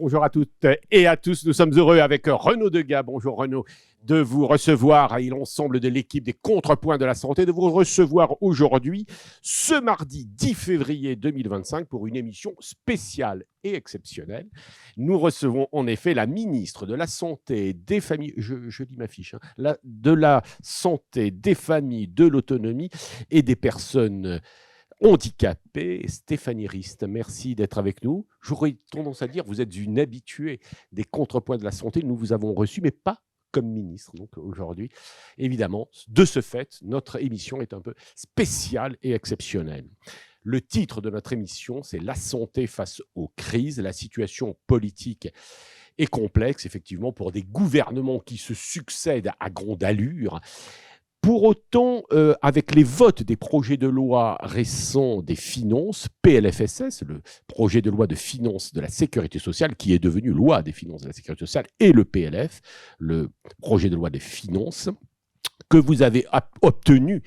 Bonjour à toutes et à tous. Nous sommes heureux avec Renaud Degas. Bonjour Renaud, de vous recevoir et l'ensemble de l'équipe des Contrepoints de la Santé, de vous recevoir aujourd'hui, ce mardi 10 février 2025, pour une émission spéciale et exceptionnelle. Nous recevons en effet la ministre de la Santé, des Familles, je lis ma fiche, de la Santé, des Familles, de l'Autonomie et des Personnes handicapée, Stéphanie Rist. Merci d'être avec nous. J'aurais tendance à dire, vous êtes une habituée des Contrepoints de la Santé. Nous vous avons reçu, mais pas comme ministre. Donc aujourd'hui, évidemment, de ce fait, notre émission est un peu spéciale et exceptionnelle. Le titre de notre émission, c'est « La santé face aux crises ». La situation politique est complexe, effectivement, pour des gouvernements qui se succèdent à grande allure. Pour autant, avec les votes des projets de loi récents des finances, PLFSS, le projet de loi de finances de la sécurité sociale, qui est devenu loi des finances de la sécurité sociale, et le PLF, le projet de loi des finances, que vous avez obtenu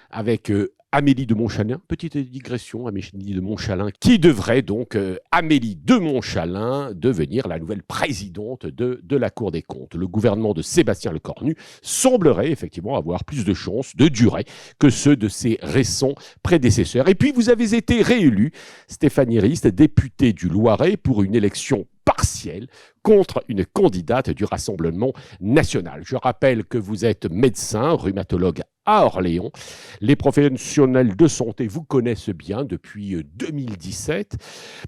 avec Amélie de Montchalin, petite digression, Amélie de Montchalin, qui devrait donc, Amélie de Montchalin, devenir la nouvelle présidente de la Cour des comptes. Le gouvernement de Sébastien Lecornu semblerait effectivement avoir plus de chances de durer que ceux de ses récents prédécesseurs. Et puis vous avez été réélu, Stéphanie Rist, députée du Loiret, pour une élection partielle contre une candidate du Rassemblement national. Je rappelle que vous êtes médecin, rhumatologue à Orléans. Les professionnels de santé vous connaissent bien depuis 2017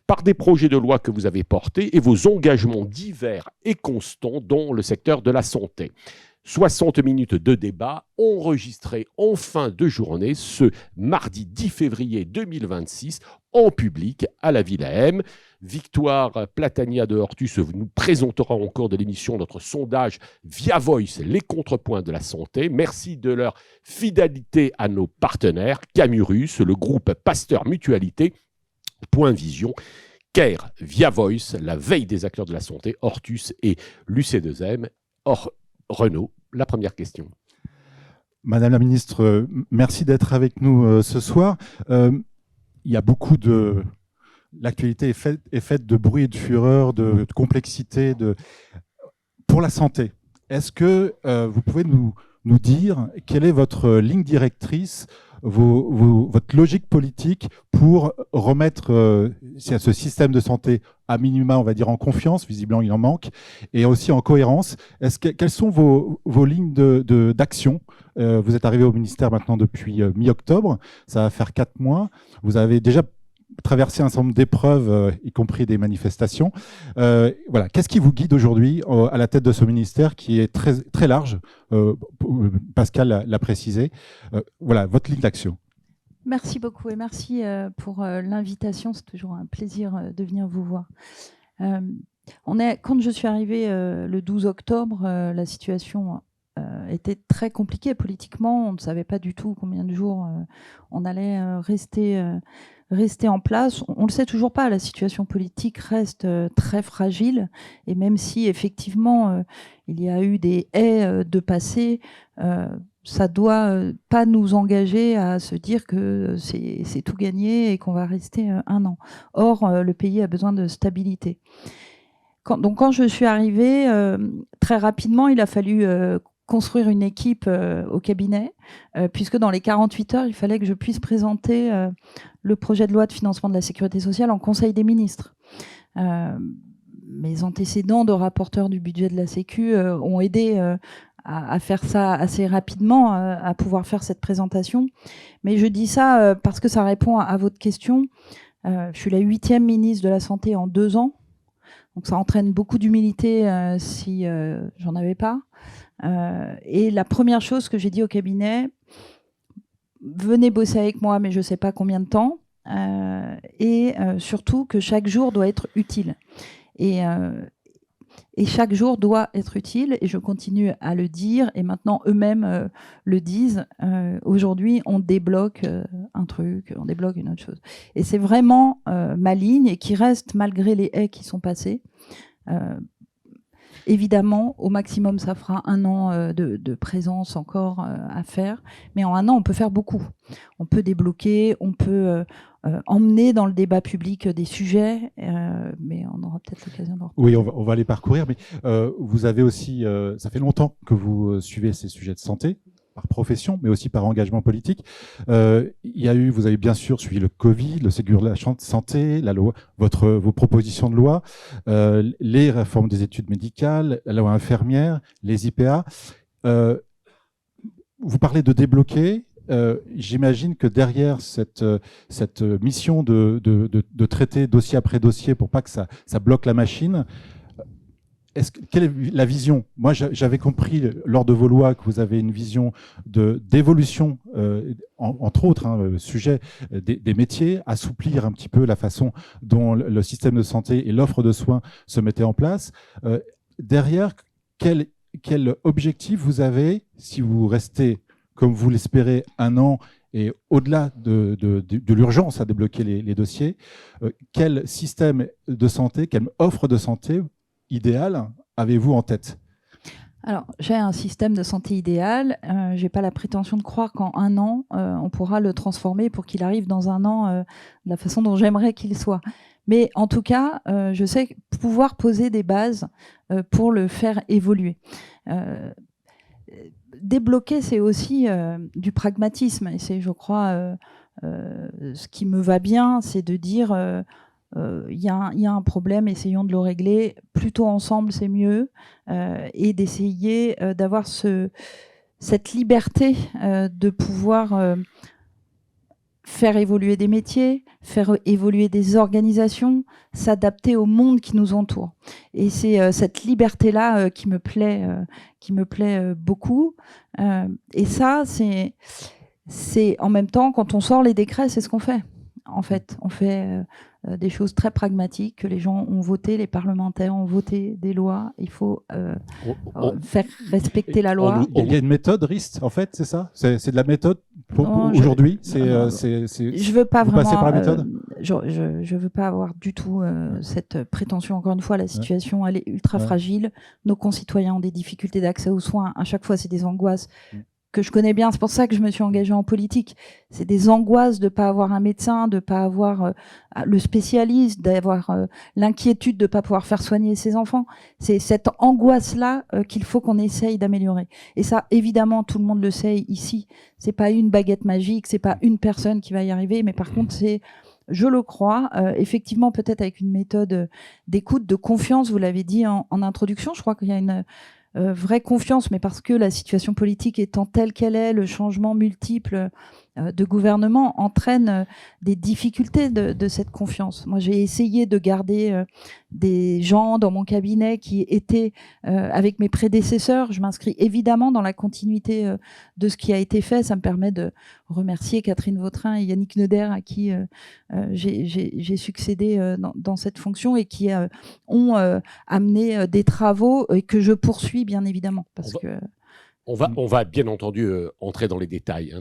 par des projets de loi que vous avez portés et vos engagements divers et constants dans le secteur de la santé. 60 minutes de débat enregistrés en fin de journée ce mardi 10 février 2026 en public à la Villa M. Victoire Platania de Hortus nous présentera en cours de l'émission notre sondage via Voice, les contrepoints de la santé. Merci de leur fidélité à nos partenaires, Camurus, le groupe Pasteur Mutualité, Point Vision, CARE, via Voice, la veille des acteurs de la santé, Hortus et l'UC2M. Renaud, la première question. Madame la ministre, merci d'être avec nous ce soir. Il y a beaucoup de... L'actualité est faite de bruit et de fureur, de complexité. Pour la santé, est-ce que vous pouvez nous dire quelle est votre ligne directrice, votre logique politique pour remettre ce système de santé à minima, on va dire, en confiance, visiblement il en manque, et aussi en cohérence. Quelles sont vos lignes d'action? Vous êtes arrivé au ministère maintenant depuis mi-octobre, ça va faire 4 mois. Vous avez déjà traverser un certain nombre d'épreuves, y compris des manifestations. Voilà. Qu'est-ce qui vous guide aujourd'hui à la tête de ce ministère qui est très, très large? Pascal l'a précisé. Voilà, votre ligne d'action. Merci beaucoup et merci pour l'invitation. C'est toujours un plaisir de venir vous voir. Quand je suis arrivée le 12 octobre, la situation était très compliquée politiquement. On ne savait pas du tout combien de jours on allait rester en place. On ne le sait toujours pas, la situation politique reste très fragile, et même si effectivement il y a eu des haies de passé, ça doit pas nous engager à se dire que c'est tout gagné et qu'on va rester 1 an. Or, le pays a besoin de stabilité. Quand je suis arrivée, très rapidement, il a fallu construire une équipe au cabinet, puisque dans les 48 heures, il fallait que je puisse présenter le projet de loi de financement de la sécurité sociale en Conseil des ministres. Mes antécédents de rapporteurs du budget de la Sécu ont aidé à faire ça assez rapidement, à pouvoir faire cette présentation. Mais je dis ça parce que ça répond à votre question. Je suis la 8e ministre de la Santé en 2 ans. Donc ça entraîne beaucoup d'humilité si j'en avais pas. Et la première chose que j'ai dit au cabinet, venez bosser avec moi, mais je ne sais pas combien de temps, et surtout que chaque jour doit être utile. Et chaque jour doit être utile, et je continue à le dire, et maintenant eux-mêmes le disent. Aujourd'hui, on débloque un truc, on débloque une autre chose. Et c'est vraiment ma ligne, et qui reste malgré les haies qui sont passées. évidemment, au maximum, ça fera 1 an de présence encore à faire. Mais en 1 an, on peut faire beaucoup. On peut débloquer, on peut emmener dans le débat public des sujets, mais on aura peut-être l'occasion d'en reparler. Oui, on va les parcourir, mais vous avez aussi, ça fait longtemps que vous suivez ces sujets de santé, par profession, mais aussi par engagement politique. Vous avez bien sûr suivi le Covid, le Ségur de la santé, la loi, vos propositions de loi, les réformes des études médicales, la loi infirmière, les IPA. Vous parlez de débloquer. J'imagine que derrière cette mission de traiter dossier après dossier pour pas que ça bloque la machine, quelle est la vision? Moi, j'avais compris lors de vos lois que vous avez une vision d'évolution, entre autres, sujet des métiers, assouplir un petit peu la façon dont le système de santé et l'offre de soins se mettaient en place. Derrière, quel objectif vous avez si vous restez, comme vous l'espérez, 1 an et au-delà de l'urgence à débloquer les dossiers, quel système de santé, quelle offre de santé idéal avez-vous en tête? Alors, j'ai un système de santé idéal. Je n'ai pas la prétention de croire qu'en 1 an, on pourra le transformer pour qu'il arrive dans 1 an de la façon dont j'aimerais qu'il soit. Mais en tout cas, je sais pouvoir poser des bases pour le faire évoluer. Débloquer, c'est aussi du pragmatisme. Et c'est, je crois, ce qui me va bien, c'est de dire... il y a un problème, essayons de le régler. Plutôt ensemble, c'est mieux. Et d'essayer d'avoir cette liberté de pouvoir faire évoluer des métiers, faire évoluer des organisations, s'adapter au monde qui nous entoure. Et c'est cette liberté-là qui me plaît beaucoup. Et ça, c'est en même temps, quand on sort les décrets, c'est ce qu'on fait. En fait, on fait des choses très pragmatiques que les gens ont voté, les parlementaires ont voté des lois. Il faut faire respecter la loi. Il y a une méthode RIST, en fait, c'est ça? C'est de la méthode aujourd'hui? Je veux pas vous vraiment. Passez par la méthode je veux pas avoir du tout cette prétention. Encore une fois, la situation elle est ultra fragile. Nos concitoyens ont des difficultés d'accès aux soins. À chaque fois, c'est des angoisses que je connais bien. C'est pour ça que je me suis engagée en politique. C'est des angoisses de ne pas avoir un médecin, de ne pas avoir le spécialiste, d'avoir l'inquiétude de ne pas pouvoir faire soigner ses enfants. C'est cette angoisse-là qu'il faut qu'on essaye d'améliorer. Et ça, évidemment, tout le monde le sait ici. C'est pas une baguette magique, c'est pas une personne qui va y arriver, mais par contre, c'est... Je le crois, effectivement, peut-être avec une méthode d'écoute, de confiance, vous l'avez dit en introduction. Je crois qu'il y a une vraie confiance, mais parce que la situation politique étant telle qu'elle est, le changement multiple de gouvernement entraîne des difficultés de cette confiance. Moi, j'ai essayé de garder des gens dans mon cabinet qui étaient avec mes prédécesseurs. Je m'inscris évidemment dans la continuité de ce qui a été fait. Ça me permet de remercier Catherine Vautrin et Yannick Neuder à qui j'ai succédé dans cette fonction et qui ont amené des travaux et que je poursuis bien évidemment. Parce que on va bien entendu entrer dans les détails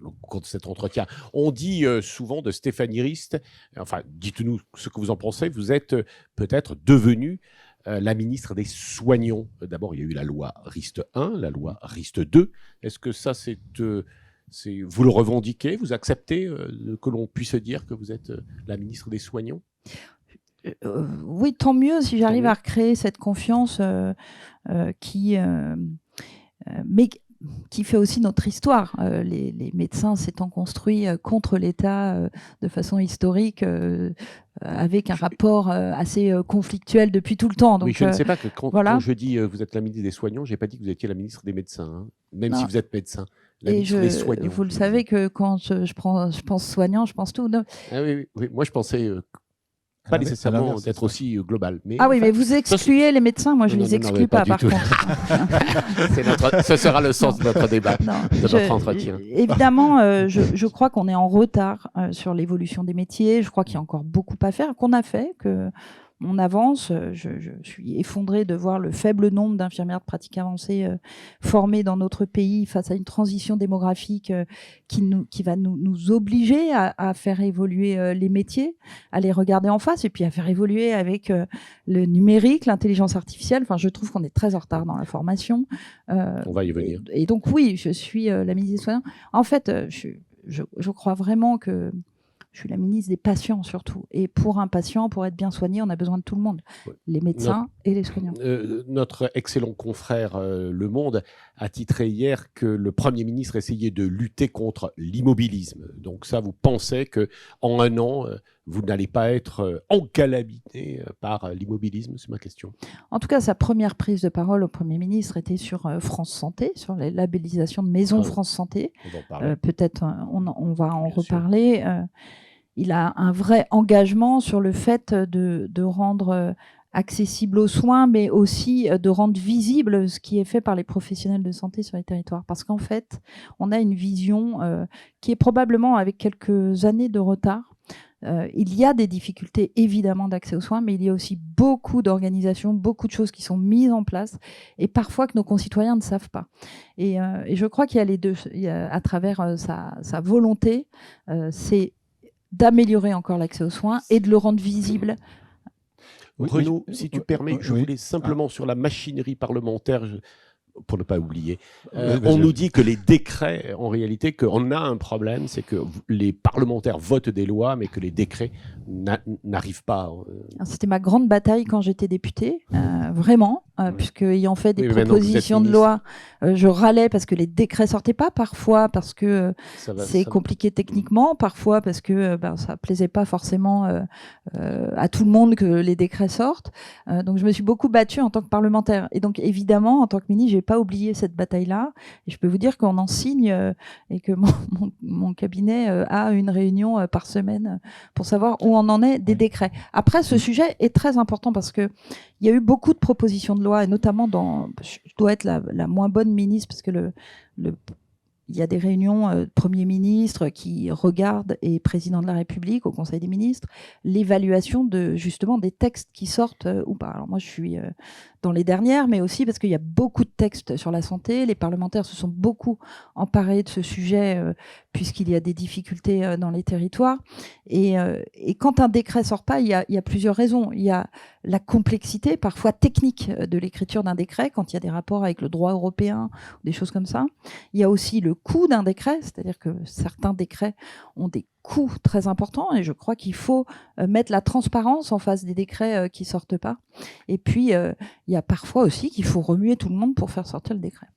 au cours de cet entretien. On dit souvent de Stéphanie Rist, enfin, dites-nous ce que vous en pensez, vous êtes peut-être devenue la ministre des Soignants. D'abord, il y a eu la loi Rist 1, la loi Rist 2. Est-ce que ça, vous le revendiquez, vous acceptez que l'on puisse dire que vous êtes la ministre des Soignants? Oui, tant mieux si j'arrive à recréer cette confiance mais qui fait aussi notre histoire. Les médecins s'étant construits contre l'État de façon historique, avec un rapport assez conflictuel depuis tout le temps. Donc, oui, je ne sais pas que quand je dis vous êtes la ministre des Soignants, je n'ai pas dit que vous étiez la ministre des médecins, hein, même si vous êtes médecin. La ministre des Soignants. Vous le savez que quand je pense soignant, je pense tout. Ah oui, moi je pensais... pas nécessairement d'être aussi global. Mais, oui, mais vous excluez les médecins, moi je ne les exclue pas par contre. Ce sera le sens de notre débat, de notre entretien. Évidemment, je crois qu'on est en retard sur l'évolution des métiers. Je crois qu'il y a encore beaucoup à faire, qu'on a fait, que on avance. Je suis effondrée de voir le faible nombre d'infirmières de pratique avancée formées dans notre pays face à une transition démographique qui va nous obliger à faire évoluer les métiers, à les regarder en face et puis à faire évoluer avec le numérique, l'intelligence artificielle. Enfin, je trouve qu'on est très en retard dans la formation. On va y venir. Et donc oui, je suis la ministre des Soignants. En fait, je crois vraiment que je suis la ministre des patients surtout. Et pour un patient, pour être bien soigné, on a besoin de tout le monde, les médecins et les soignants. Notre excellent confrère Le Monde a titré hier que le Premier ministre essayait de lutter contre l'immobilisme. Donc ça, vous pensez qu'en un an, vous n'allez pas être encalaminé par l'immobilisme? C'est ma question. En tout cas, sa première prise de parole au Premier ministre était sur France Santé, sur les labellisations de maisons France Santé. Peut-être on va en reparler. Il a un vrai engagement sur le fait de rendre accessible aux soins, mais aussi de rendre visible ce qui est fait par les professionnels de santé sur les territoires. Parce qu'en fait, on a une vision qui est probablement avec quelques années de retard. Il y a des difficultés évidemment d'accès aux soins, mais il y a aussi beaucoup d'organisations, beaucoup de choses qui sont mises en place et parfois que nos concitoyens ne savent pas. Et je crois qu'il y a les deux. À travers sa volonté, c'est d'améliorer encore l'accès aux soins et de le rendre visible. Renaud, si tu permets, je voulais simplement sur la machinerie parlementaire, pour ne pas oublier, on nous dit que les décrets, en réalité, qu'on a un problème, c'est que les parlementaires votent des lois, mais que les décrets n'arrivent pas. C'était ma grande bataille quand j'étais députée, vraiment, puisque ayant fait des propositions de loi, je râlais parce que les décrets sortaient pas, parfois parce que c'est compliqué techniquement, parfois parce que ça plaisait pas forcément à tout le monde que les décrets sortent. Donc je me suis beaucoup battue en tant que parlementaire. Et donc évidemment, en tant que ministre, j'ai pas oublié cette bataille-là. Et je peux vous dire qu'on en signe et que mon cabinet a une réunion par semaine pour savoir où on en est des décrets. Après, ce sujet est très important parce que il y a eu beaucoup de propositions de loi et notamment je dois être la moins bonne ministre parce que il y a des réunions Premier ministre qui regardent et président de la République au Conseil des ministres l'évaluation justement des textes qui sortent ou pas. Alors moi je suis dans les dernières, mais aussi parce qu'il y a beaucoup de textes sur la santé. Les parlementaires se sont beaucoup emparés de ce sujet puisqu'il y a des difficultés dans les territoires. Et quand un décret sort pas, il y a plusieurs raisons. Il y a la complexité, parfois technique, de l'écriture d'un décret, quand il y a des rapports avec le droit européen, des choses comme ça. Il y a aussi le coût d'un décret, c'est-à-dire que certains décrets ont des coûts très importants et je crois qu'il faut mettre la transparence en face des décrets qui sortent pas. Et puis, il y a parfois aussi qu'il faut remuer tout le monde pour faire sortir le décret.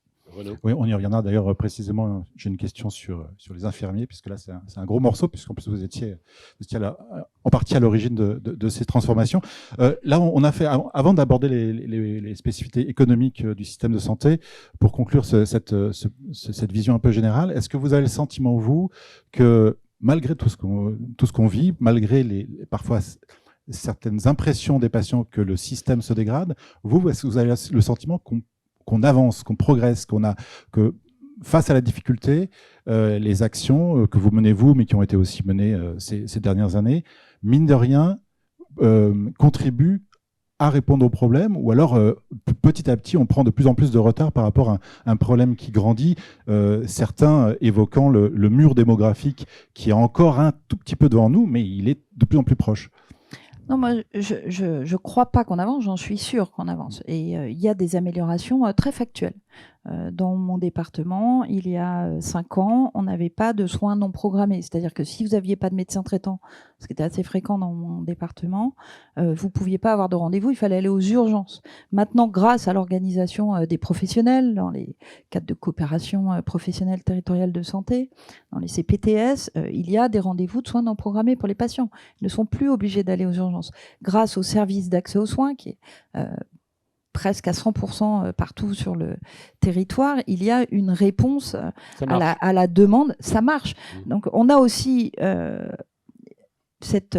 Oui, on y reviendra d'ailleurs précisément. J'ai une question sur les infirmiers, puisque là, c'est un gros morceau, puisqu'en plus, vous étiez en partie à l'origine de ces transformations. Là, on a fait, avant d'aborder les spécificités économiques du système de santé, pour conclure cette vision un peu générale, est-ce que vous avez le sentiment, vous, que malgré tout ce qu'on vit, malgré parfois certaines impressions des patients que le système se dégrade, est-ce que vous avez le sentiment qu'on avance, qu'on progresse, que face à la difficulté, les actions que vous menez vous, mais qui ont été aussi menées ces dernières années, mine de rien, contribuent à répondre aux problèmes, ou alors petit à petit, on prend de plus en plus de retard par rapport à un problème qui grandit, certains évoquant le mur démographique qui est encore un tout petit peu devant nous, mais il est de plus en plus proche. Non, moi, je crois pas qu'on avance, j'en suis sûre qu'on avance. Et il y a des améliorations très factuelles. Dans mon département, il y a 5 ans, on n'avait pas de soins non programmés. C'est-à-dire que si vous n'aviez pas de médecin traitant, ce qui était assez fréquent dans mon département, vous ne pouviez pas avoir de rendez-vous, il fallait aller aux urgences. Maintenant, grâce à l'organisation des professionnels, dans les cadres de coopération professionnelle territoriale de santé, dans les CPTS, il y a des rendez-vous de soins non programmés pour les patients. Ils ne sont plus obligés d'aller aux urgences. Grâce au service d'accès aux soins, qui est presque à 100% partout sur le territoire, il y a une réponse à la demande. Ça marche. Donc on a aussi cette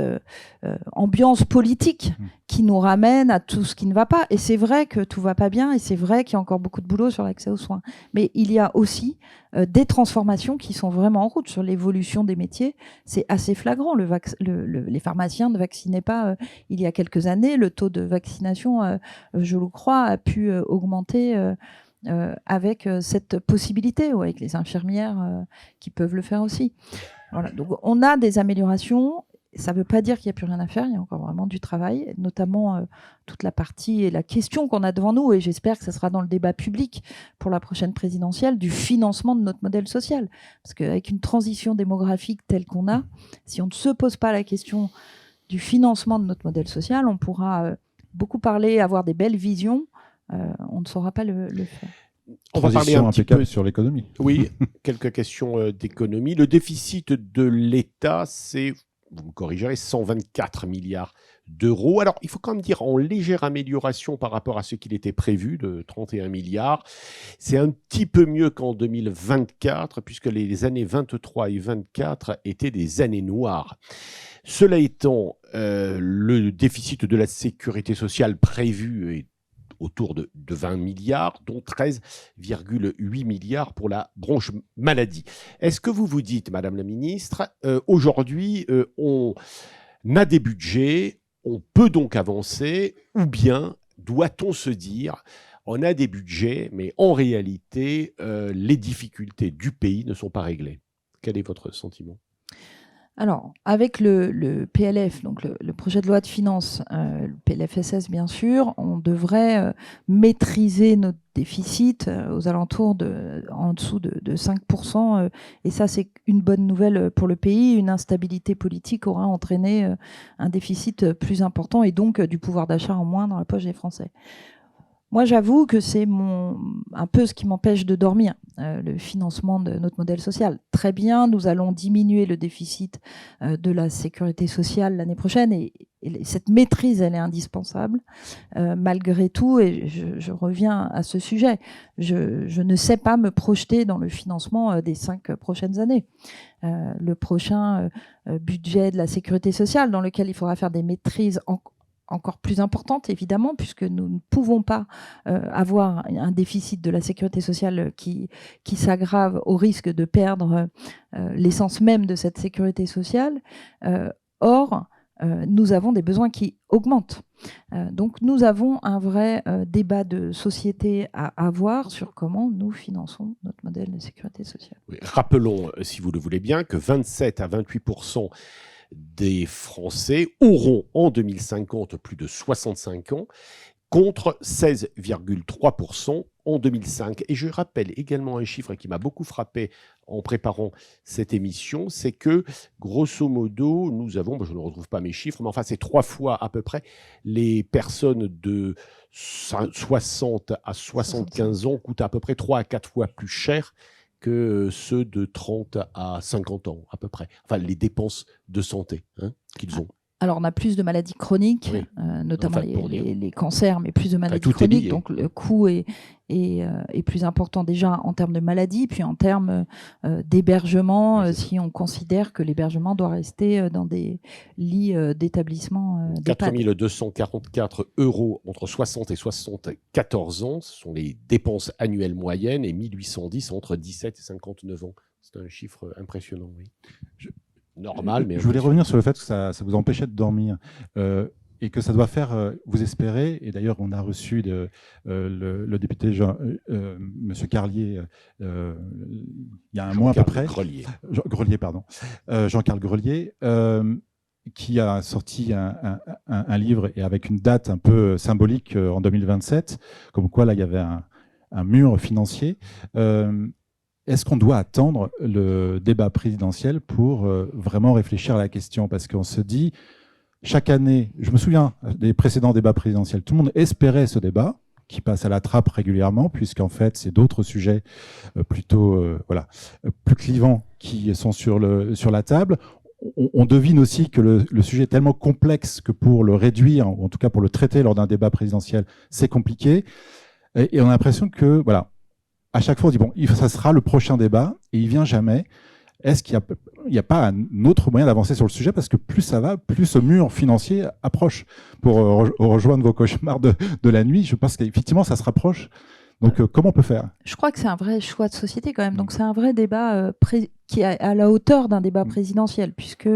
ambiance politique qui nous ramène à tout ce qui ne va pas. Et c'est vrai que tout va pas bien, et c'est vrai qu'il y a encore beaucoup de boulot sur l'accès aux soins. Mais il y a aussi des transformations qui sont vraiment en route sur l'évolution des métiers. C'est assez flagrant. Les pharmaciens ne vaccinaient pas il y a quelques années. Le taux de vaccination, je le crois, a pu augmenter avec cette possibilité, ou avec les infirmières qui peuvent le faire aussi. Voilà. Donc on a des améliorations. Ça ne veut pas dire qu'il n'y a plus rien à faire, il y a encore vraiment du travail, notamment toute la partie et la question qu'on a devant nous, et j'espère que ça sera dans le débat public pour la prochaine présidentielle, du financement de notre modèle social. Parce qu'avec une transition démographique telle qu'on a, si on ne se pose pas la question du financement de notre modèle social, on pourra beaucoup parler, avoir des belles visions, on ne saura pas le faire. On va parler un petit peu sur l'économie. Oui, quelques questions d'économie. Le déficit de l'État, c'est, vous me corrigerez, 124 milliards d'euros. Alors, il faut quand même dire en légère amélioration par rapport à ce qu'il était prévu, de 31 milliards. C'est un petit peu mieux qu'en 2024, puisque les années 23 et 24 étaient des années noires. Cela étant, le déficit de la sécurité sociale prévu est autour de 20 milliards, dont 13,8 milliards pour la branche maladie. Est-ce que vous vous dites, Madame la Ministre, aujourd'hui, on a des budgets, on peut donc avancer, ou bien doit-on se dire, on a des budgets, mais en réalité, les difficultés du pays ne sont pas réglées? Quel est votre sentiment ? Alors, avec le PLF, donc le projet de loi de finances, le PLFSS bien sûr, on devrait maîtriser notre déficit aux alentours en dessous de 5%. Et ça, c'est une bonne nouvelle pour le pays. Une instabilité politique aura entraîné un déficit plus important et donc du pouvoir d'achat en moins dans la poche des Français. Moi, j'avoue que c'est un peu ce qui m'empêche de dormir, le financement de notre modèle social. Très bien, nous allons diminuer le déficit de la sécurité sociale l'année prochaine et cette maîtrise, elle est indispensable. Malgré tout, et je reviens à ce sujet, je ne sais pas me projeter dans le financement des 5 prochaines années. Le prochain budget de la sécurité sociale, dans lequel il faudra faire des maîtrises encore plus importante, évidemment, puisque nous ne pouvons pas avoir un déficit de la sécurité sociale qui s'aggrave au risque de perdre l'essence même de cette sécurité sociale. Or, nous avons des besoins qui augmentent. Donc, nous avons un vrai débat de société à avoir sur comment nous finançons notre modèle de sécurité sociale. Oui, rappelons, si vous le voulez bien, que 27 à 28% des Français auront en 2050 plus de 65 ans, contre 16,3% en 2005. Et je rappelle également un chiffre qui m'a beaucoup frappé en préparant cette émission, c'est que, grosso modo, nous avons, je ne retrouve pas mes chiffres, mais enfin, c'est 3 fois à peu près, les personnes de 60 à 75 ans coûtent à peu près 3 à 4 fois plus cher que ceux de 30 à 50 ans, à peu près. Enfin, les dépenses de santé qu'ils ont. Alors, on a plus de maladies chroniques, oui. Notamment les cancers, mais plus de maladies chroniques. Donc, le coût est plus important déjà en termes de maladies, puis en termes d'hébergement, si on considère que l'hébergement doit rester dans des lits d'établissement. 4 244 € entre 60 et 74 ans, ce sont les dépenses annuelles moyennes, et 1810 entre 17 et 59 ans. C'est un chiffre impressionnant, oui. Normal, mais je voulais revenir sur le fait que ça vous empêchait de dormir et que ça doit faire vous espérer. Et d'ailleurs, on a reçu le député Monsieur Carlier il y a un mois à peu près. Grelier, pardon. Jean-Carl Grelier, qui a sorti un livre et avec une date un peu symbolique en 2027, comme quoi là il y avait un mur financier. Est-ce qu'on doit attendre le débat présidentiel pour vraiment réfléchir à la question? Parce qu'on se dit, chaque année, je me souviens des précédents débats présidentiels, tout le monde espérait ce débat, qui passe à la trappe régulièrement, puisqu'en fait, c'est d'autres sujets plutôt plus clivants qui sont sur la table. On devine aussi que le sujet est tellement complexe que pour le réduire, ou en tout cas pour le traiter lors d'un débat présidentiel, c'est compliqué. Et on a l'impression que, voilà, à chaque fois, on dit, bon, ça sera le prochain débat, et il vient jamais. Est-ce qu'il n'y a pas un autre moyen d'avancer sur le sujet? Parce que plus ça va, plus ce mur financier approche. Pour rejoindre vos cauchemars de la nuit, je pense qu'effectivement, ça se rapproche. Donc, comment on peut faire? Je crois que c'est un vrai choix de société quand même. Donc, c'est un vrai débat qui est à la hauteur d'un débat présidentiel, puisque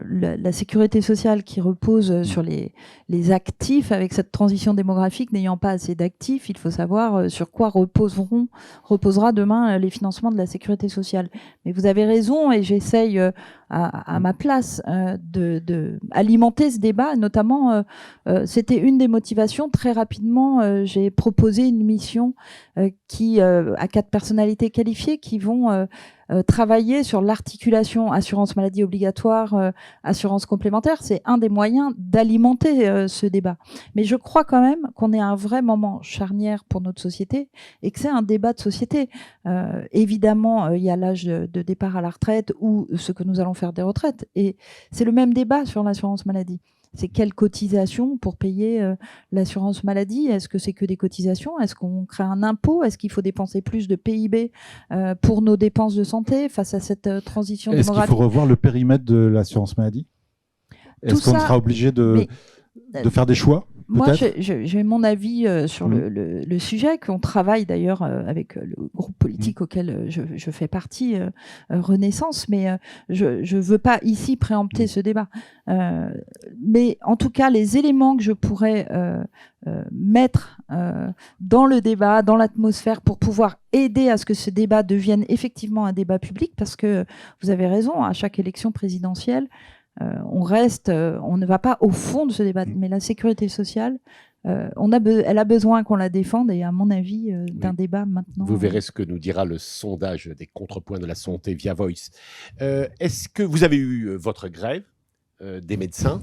la sécurité sociale qui repose sur les actifs, avec cette transition démographique n'ayant pas assez d'actifs, il faut savoir sur quoi reposera demain les financements de la sécurité sociale. Mais vous avez raison, et j'essaye à ma place de alimenter ce débat. Notamment, c'était une des motivations. Très rapidement, j'ai proposé une mission qui a 4 personnalités qualifiées qui vont travailler sur l'articulation assurance maladie obligatoire, assurance complémentaire. C'est un des moyens d'alimenter ce débat. Mais je crois quand même qu'on est à un vrai moment charnière pour notre société et que c'est un débat de société. Évidemment, il y a l'âge de départ à la retraite ou ce que nous allons faire des retraites. Et c'est le même débat sur l'assurance maladie. C'est quelle cotisation pour payer l'assurance maladie? Est-ce que c'est que des cotisations? Est-ce qu'on crée un impôt? Est-ce qu'il faut dépenser plus de PIB pour nos dépenses de santé face à cette transition démographique? Est-ce qu'il faut revoir le périmètre de l'assurance maladie? Est-ce qu'on sera obligé de faire des choix? Moi, j'ai mon avis sur le sujet, qu'on travaille d'ailleurs avec le groupe politique auquel je fais partie, Renaissance, mais je ne veux pas ici préempter ce débat. Mais en tout cas, les éléments que je pourrais mettre dans le débat, dans l'atmosphère, pour pouvoir aider à ce que ce débat devienne effectivement un débat public, parce que vous avez raison, à chaque élection présidentielle, on ne va pas au fond de ce débat, mais la sécurité sociale, elle a besoin qu'on la défende, et à mon avis, d'un débat maintenant. Vous verrez ce que nous dira le sondage des contrepoints de la santé via Voice. Est-ce que vous avez eu votre grève des médecins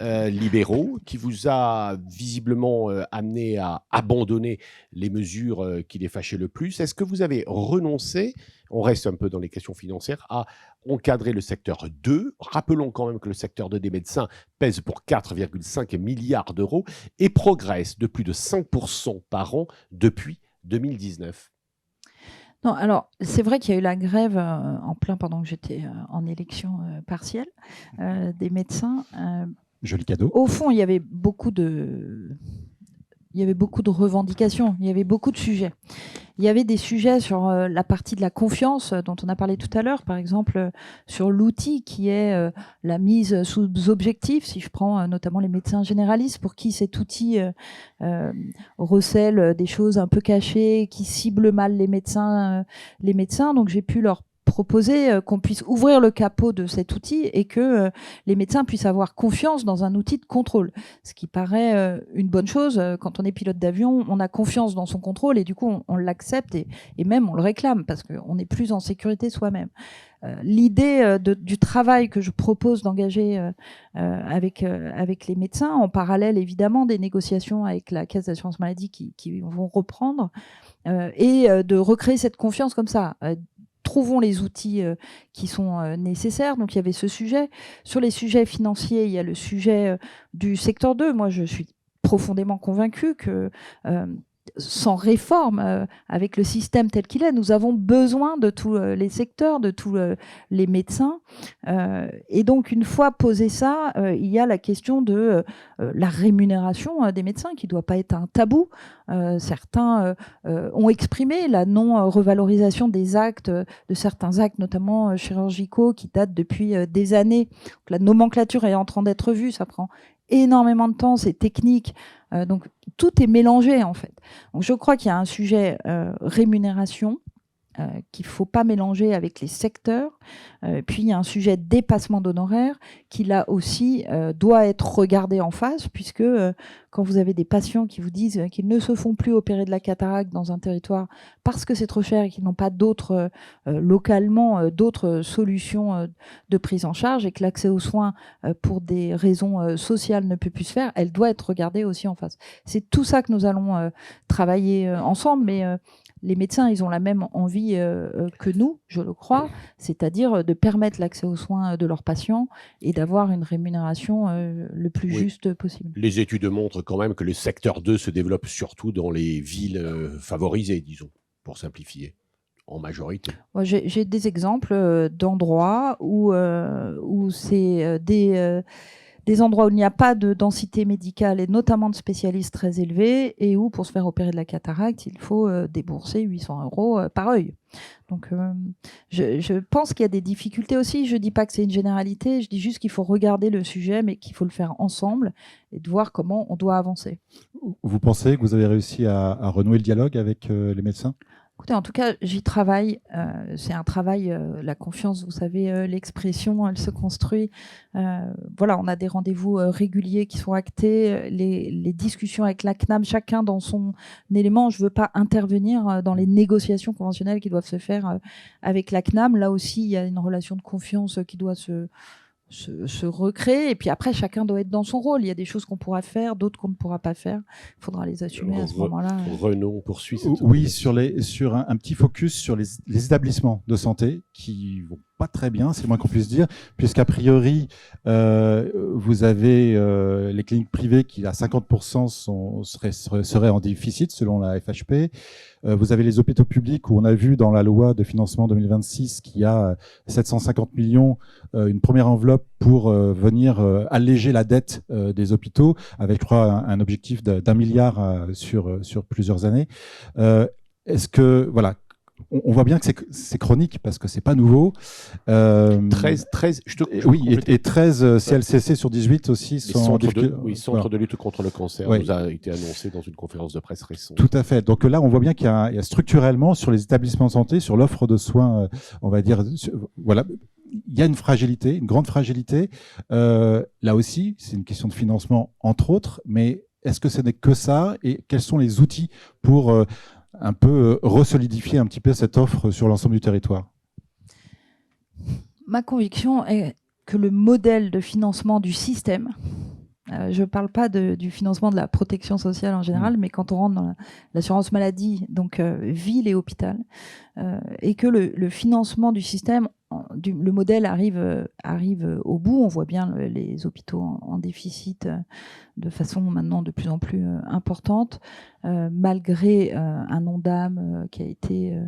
libéraux qui vous a visiblement amené à abandonner les mesures qui les fâchaient le plus? Est-ce que vous avez renoncé, on reste un peu dans les questions financières, à encadrer le secteur 2? Rappelons quand même que le secteur 2 des médecins pèse pour 4,5 milliards d'euros et progresse de plus de 5% par an depuis 2019. Non, alors c'est vrai qu'il y a eu la grève en plein pendant que j'étais en élection partielle des médecins. Joli cadeau. Au fond, il y avait beaucoup de revendications, il y avait beaucoup de sujets. Il y avait des sujets sur la partie de la confiance dont on a parlé tout à l'heure, par exemple sur l'outil qui est la mise sous objectif. Si je prends notamment les médecins généralistes, pour qui cet outil recèle des choses un peu cachées, qui cible mal les médecins. Donc j'ai pu leur proposer qu'on puisse ouvrir le capot de cet outil et que les médecins puissent avoir confiance dans un outil de contrôle. Ce qui paraît une bonne chose. Quand on est pilote d'avion, on a confiance dans son contrôle et du coup, on l'accepte et même on le réclame parce qu'on est plus en sécurité soi-même. L'idée du travail que je propose d'engager avec les médecins, en parallèle évidemment des négociations avec la Caisse d'assurance maladie qui vont reprendre, et de recréer cette confiance comme ça. Trouvons les outils qui sont nécessaires. Donc il y avait ce sujet. Sur les sujets financiers, il y a le sujet du secteur 2. Moi, je suis profondément convaincue que sans réforme, avec le système tel qu'il est, nous avons besoin de tous les secteurs, de tous les médecins. Et donc, une fois posé ça, il y a la question de la rémunération des médecins, qui ne doit pas être un tabou. Certains ont exprimé la non-revalorisation des actes, de certains actes, notamment chirurgicaux, qui datent depuis des années. Donc, la nomenclature est en train d'être vue, ça prend énormément de temps, c'est technique. Donc, tout est mélangé, en fait. Donc, je crois qu'il y a un sujet rémunération qu'il ne faut pas mélanger avec les secteurs. Puis, il y a un sujet dépassement d'honoraires qui, là aussi, doit être regardé en face, puisque quand vous avez des patients qui vous disent qu'ils ne se font plus opérer de la cataracte dans un territoire parce que c'est trop cher et qu'ils n'ont pas localement d'autres solutions de prise en charge, et que l'accès aux soins pour des raisons sociales ne peut plus se faire, elle doit être regardée aussi en face. C'est tout ça que nous allons travailler ensemble, mais les médecins, ils ont la même envie que nous, je le crois, c'est-à-dire de permettre l'accès aux soins de leurs patients et d'avoir une rémunération le plus juste possible. Les études montrent quand même que le secteur 2 se développe surtout dans les villes favorisées, disons, pour simplifier. en majorité. Moi, j'ai des exemples d'endroits où c'est des endroits où il n'y a pas de densité médicale et notamment de spécialistes très élevés et où pour se faire opérer de la cataracte, il faut débourser 800 € par œil. Donc je pense qu'il y a des difficultés aussi. Je ne dis pas que c'est une généralité, je dis juste qu'il faut regarder le sujet mais qu'il faut le faire ensemble et de voir comment on doit avancer. Vous pensez que vous avez réussi à renouer le dialogue avec les médecins ? Écoutez, en tout cas, j'y travaille. C'est un travail, la confiance, vous savez, l'expression, elle se construit. Voilà, on a des rendez-vous réguliers qui sont actés, les discussions avec la CNAM, chacun dans son élément. Je ne veux pas intervenir dans les négociations conventionnelles qui doivent se faire avec la CNAM. Là aussi, il y a une relation de confiance qui doit se recréer. Et puis après, chacun doit être dans son rôle. Il y a des choses qu'on pourra faire, d'autres qu'on ne pourra pas faire. Il faudra les assumer à ce moment-là. Renaud, on poursuit. Oui, sur un petit focus sur les établissements de santé qui vont pas très bien, c'est le moins qu'on puisse dire, puisqu'a priori, vous avez les cliniques privées qui, à 50%, seraient en déficit, selon la FHP. Vous avez les hôpitaux publics où on a vu dans la loi de financement 2026 qu'il y a 750 millions, une première enveloppe pour venir alléger la dette des hôpitaux, avec, je crois, un objectif d'1 milliard sur plusieurs années. Est-ce que, voilà, on voit bien que c'est chronique parce que c'est pas nouveau. 13, oui, et 13 CLCC sur 18 aussi sont centre de lutte contre le cancer, oui. nous a été annoncé dans une conférence de presse récente. Tout à fait. Donc là, on voit bien qu'il y a structurellement sur les établissements de santé, sur l'offre de soins, on va dire, voilà, il y a une fragilité, une grande fragilité. Là aussi, c'est une question de financement entre autres, mais est-ce que ce n'est que ça et quels sont les outils pour un peu resolidifier un petit peu cette offre sur l'ensemble du territoire? Ma conviction est que le modèle de financement du système, je ne parle pas du financement de la protection sociale en général, mais quand on rentre dans l'assurance maladie, donc ville et hôpital, et que le financement du système, le modèle arrive au bout. On voit bien les hôpitaux en déficit de façon maintenant de plus en plus importante, malgré un Ondam qui a été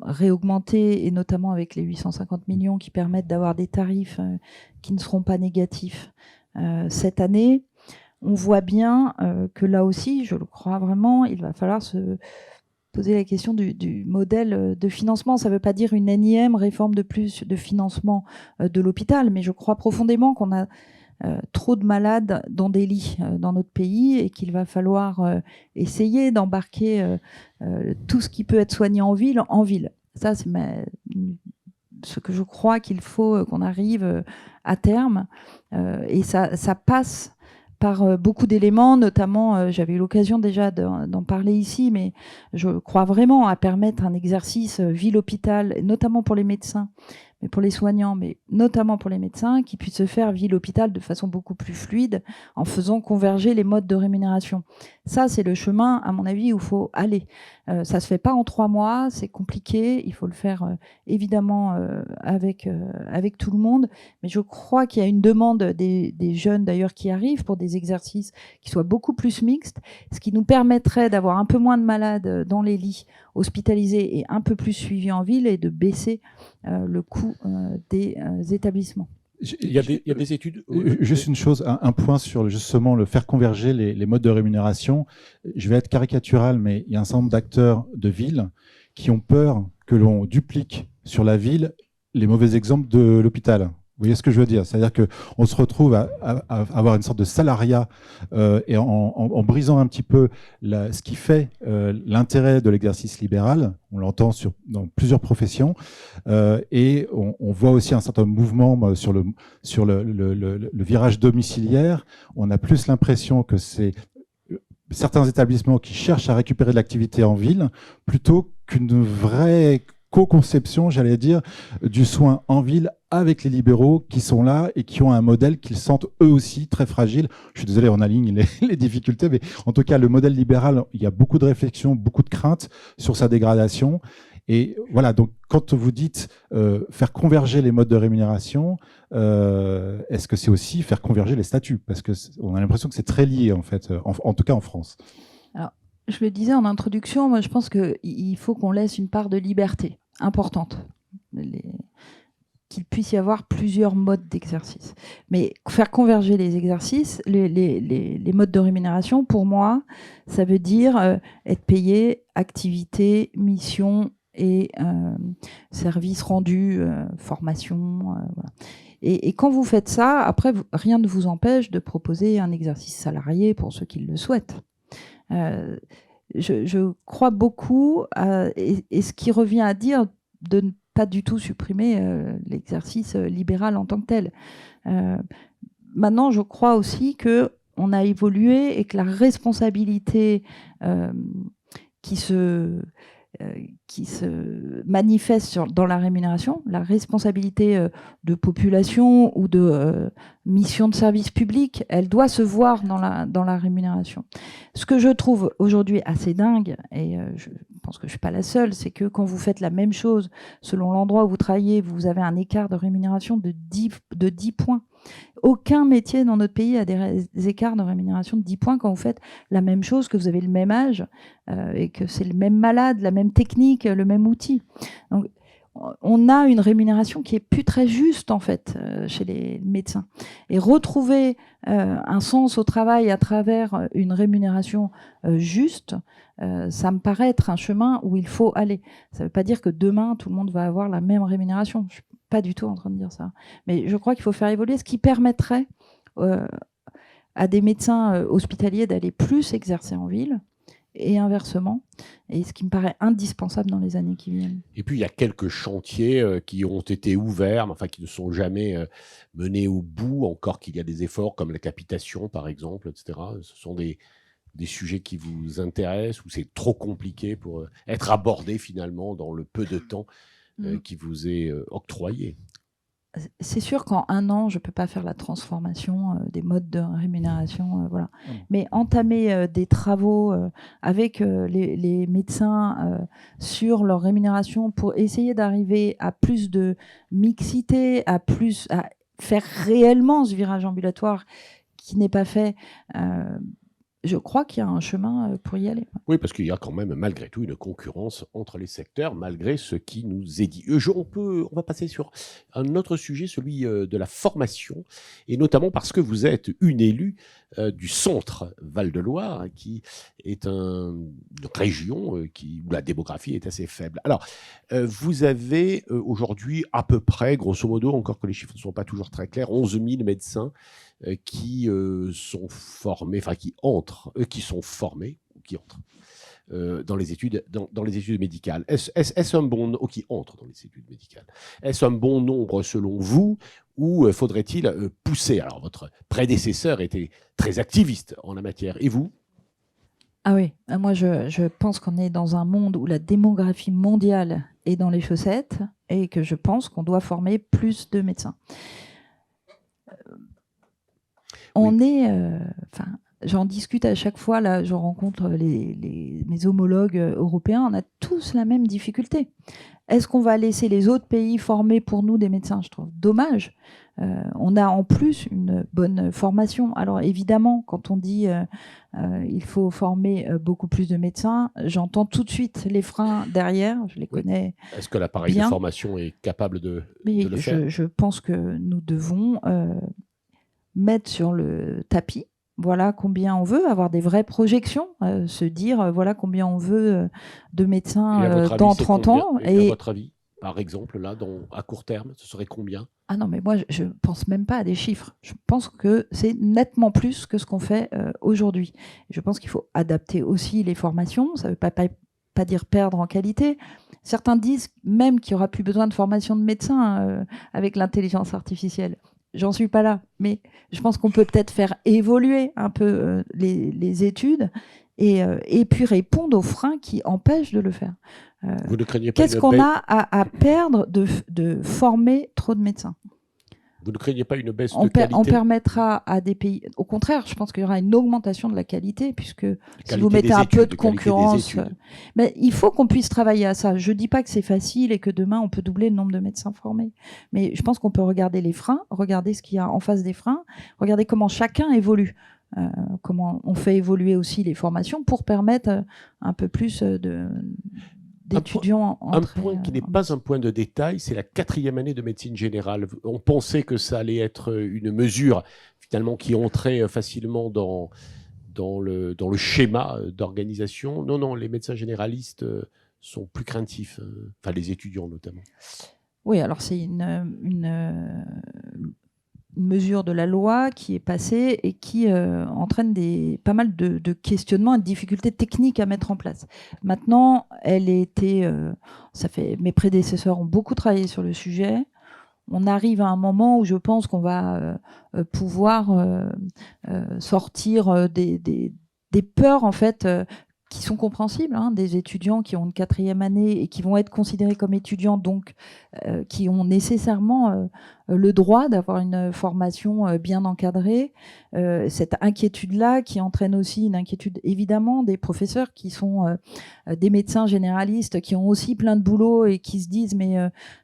réaugmenté, et notamment avec les 850 millions qui permettent d'avoir des tarifs qui ne seront pas négatifs cette année. On voit bien que là aussi, je le crois vraiment, il va falloir se poser la question du modèle de financement. Ça ne veut pas dire une énième réforme de plus de financement de l'hôpital, mais je crois profondément qu'on a trop de malades dans des lits dans notre pays et qu'il va falloir essayer d'embarquer tout ce qui peut être soigné en ville, en ville. Ça, c'est ce que je crois qu'il faut qu'on arrive à terme. Et ça passe par beaucoup d'éléments, notamment, j'avais eu l'occasion déjà d'en parler ici, mais je crois vraiment à permettre un exercice ville-hôpital, notamment pour les médecins, mais pour les soignants, mais notamment pour les médecins, qui puisse se faire ville-hôpital de façon beaucoup plus fluide, en faisant converger les modes de rémunération. Ça, c'est le chemin, à mon avis, où il faut aller. Ça ne se fait pas en 3 mois, c'est compliqué, il faut le faire évidemment avec tout le monde, mais je crois qu'il y a une demande des jeunes d'ailleurs qui arrivent pour des exercices qui soient beaucoup plus mixtes, ce qui nous permettrait d'avoir un peu moins de malades dans les lits hospitalisés et un peu plus suivis en ville et de baisser le coût des établissements. Il y a des études. Juste une chose, un point sur justement le faire converger les modes de rémunération. Je vais être caricatural, mais il y a un certain nombre d'acteurs de ville qui ont peur que l'on duplique sur la ville les mauvais exemples de l'hôpital. Vous voyez ce que je veux dire? C'est-à-dire qu'on se retrouve à avoir une sorte de salariat et en brisant un petit peu ce qui fait l'intérêt de l'exercice libéral. On l'entend dans plusieurs professions et on voit aussi un certain mouvement sur le virage domiciliaire. On a plus l'impression que c'est certains établissements qui cherchent à récupérer de l'activité en ville plutôt qu'une vraie co-conception, j'allais dire, du soin en ville avec les libéraux qui sont là et qui ont un modèle qu'ils sentent eux aussi très fragile. Je suis désolé, on aligne les difficultés, mais en tout cas, le modèle libéral, il y a beaucoup de réflexions, beaucoup de craintes sur sa dégradation. Et voilà, donc quand vous dites faire converger les modes de rémunération, est-ce que c'est aussi faire converger les statuts? Parce qu'on a l'impression que c'est très lié, en fait, en tout cas en France. Alors, Je le disais en introduction, moi je pense qu'il faut qu'on laisse une part de liberté importante. Qu'il puisse y avoir plusieurs modes d'exercice. Mais faire converger les exercices, les modes de rémunération, pour moi, ça veut dire être payé, activité, mission et service rendu, formation. Voilà. Et quand vous faites ça, après, rien ne vous empêche de proposer un exercice salarié pour ceux qui le souhaitent. Je crois beaucoup et ce qui revient à dire de ne pas du tout supprimer l'exercice libéral en tant que tel. Maintenant, je crois aussi qu'on a évolué et que la responsabilité qui se manifeste dans la rémunération, la responsabilité de population ou de mission de service public, elle doit se voir dans la rémunération. Ce que je trouve aujourd'hui assez dingue, et je pense que je ne suis pas la seule, c'est que quand vous faites la même chose, selon l'endroit où vous travaillez, vous avez un écart de rémunération de 10 points. Aucun métier dans notre pays a des écarts de rémunération de 10 points quand vous faites la même chose, que vous avez le même âge et que c'est le même malade, la même technique, le même outil. Donc, on a une rémunération qui est plus très juste en fait chez les médecins. Et retrouver un sens au travail à travers une rémunération juste, ça me paraît être un chemin où il faut aller. Ça ne veut pas dire que demain tout le monde va avoir la même rémunération. Je suis pas du tout en train de dire ça. Mais je crois qu'il faut faire évoluer ce qui permettrait à des médecins hospitaliers d'aller plus exercer en ville et inversement, et ce qui me paraît indispensable dans les années qui viennent. Et puis, il y a quelques chantiers qui ont été ouverts, mais enfin qui ne sont jamais menés au bout, encore qu'il y a des efforts comme la capitation, par exemple, etc. Ce sont des sujets qui vous intéressent ou c'est trop compliqué pour être abordé finalement dans le peu de temps qui vous est octroyé? C'est sûr qu'en un an, je ne peux pas faire la transformation des modes de rémunération. Voilà. Mais entamer des travaux avec les médecins sur leur rémunération pour essayer d'arriver à plus de mixité, à faire réellement ce virage ambulatoire qui n'est pas fait. Je crois qu'il y a un chemin pour y aller. Oui, parce qu'il y a quand même malgré tout une concurrence entre les secteurs, malgré ce qui nous est dit. On va passer sur un autre sujet, celui de la formation, et notamment parce que vous êtes une élue du centre Val-de-Loire, qui est une région où la démographie est assez faible. Alors, vous avez aujourd'hui à peu près, grosso modo, encore que les chiffres ne sont pas toujours très clairs, 11 000 médecins qui sont formés, enfin qui sont formés, qui entrent dans les études médicales. Est-ce un bon nombre qui entrent dans les études médicales? Est-ce un bon nombre selon vous, ou faudrait-il pousser? Alors, votre prédécesseur était très activiste en la matière, et vous? Ah oui, moi je pense qu'on est dans un monde où la démographie mondiale est dans les chaussettes et que je pense qu'on doit former plus de médecins. J'en discute à chaque fois, là, je rencontre mes homologues européens, on a tous la même difficulté. Est-ce qu'on va laisser les autres pays former pour nous des médecins? Je trouve dommage. On a en plus une bonne formation. Alors évidemment, quand on dit il faut former beaucoup plus de médecins, j'entends tout de suite les freins derrière, je les connais. Est-ce que l'appareil de formation est capable de le faire? Je pense que nous devons mettre sur le tapis, voilà combien on veut, avoir des vraies projections, se dire voilà combien on veut de médecins dans 30 ans. Et à votre avis, par exemple, là, à court terme, ce serait combien? Ah non, mais moi, je ne pense même pas à des chiffres. Je pense que c'est nettement plus que ce qu'on fait aujourd'hui. Je pense qu'il faut adapter aussi les formations. Ça ne veut pas dire perdre en qualité. Certains disent même qu'il n'y aura plus besoin de formation de médecins avec l'intelligence artificielle. J'en suis pas là, mais je pense qu'on peut peut-être faire évoluer un peu les études et puis répondre aux freins qui empêchent de le faire. Vous ne craignez pas qu'est-ce qu'on a à perdre de former trop de médecins? Vous ne craignez pas une baisse de qualité? On permettra à des pays... Au contraire, je pense qu'il y aura une augmentation de la qualité, puisque si vous mettez un peu de concurrence... Mais il faut qu'on puisse travailler à ça. Je ne dis pas que c'est facile et que demain, on peut doubler le nombre de médecins formés. Mais je pense qu'on peut regarder les freins, regarder ce qu'il y a en face des freins, regarder comment chacun évolue. comment on fait évoluer aussi les formations pour permettre un peu plus d'étudiants un point qui n'est pas un point de détail, c'est la 4e année de médecine générale. On pensait que ça allait être une mesure finalement qui entrait facilement dans le schéma d'organisation. Non, les médecins généralistes sont plus craintifs, enfin les étudiants notamment. Oui, alors c'est une mesure de la loi qui est passée et qui entraîne pas mal de questionnements et de difficultés techniques à mettre en place. Maintenant, mes prédécesseurs ont beaucoup travaillé sur le sujet. On arrive à un moment où je pense qu'on va pouvoir sortir des peurs en fait qui sont compréhensibles, des étudiants qui ont une 4e année et qui vont être considérés comme étudiants, donc qui ont nécessairement le droit d'avoir une formation bien encadrée. Cette inquiétude-là qui entraîne aussi une inquiétude évidemment des professeurs qui sont des médecins généralistes qui ont aussi plein de boulot et qui se disent mais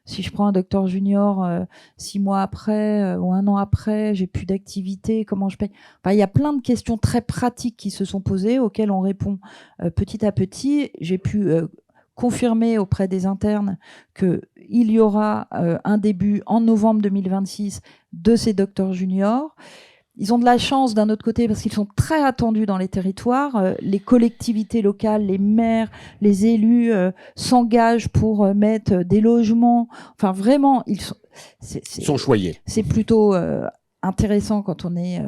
si je prends un docteur junior 6 mois après ou 1 an après, j'ai plus d'activité, comment je paye? Enfin, il y a plein de questions très pratiques qui se sont posées auxquelles on répond petit à petit. J'ai pu confirmer auprès des internes qu'il y aura un début en novembre 2026 de ces docteurs juniors. Ils ont de la chance d'un autre côté parce qu'ils sont très attendus dans les territoires. Les collectivités locales, les maires, les élus s'engagent pour mettre des logements. Enfin, vraiment, ils sont choyés. C'est plutôt intéressant quand on est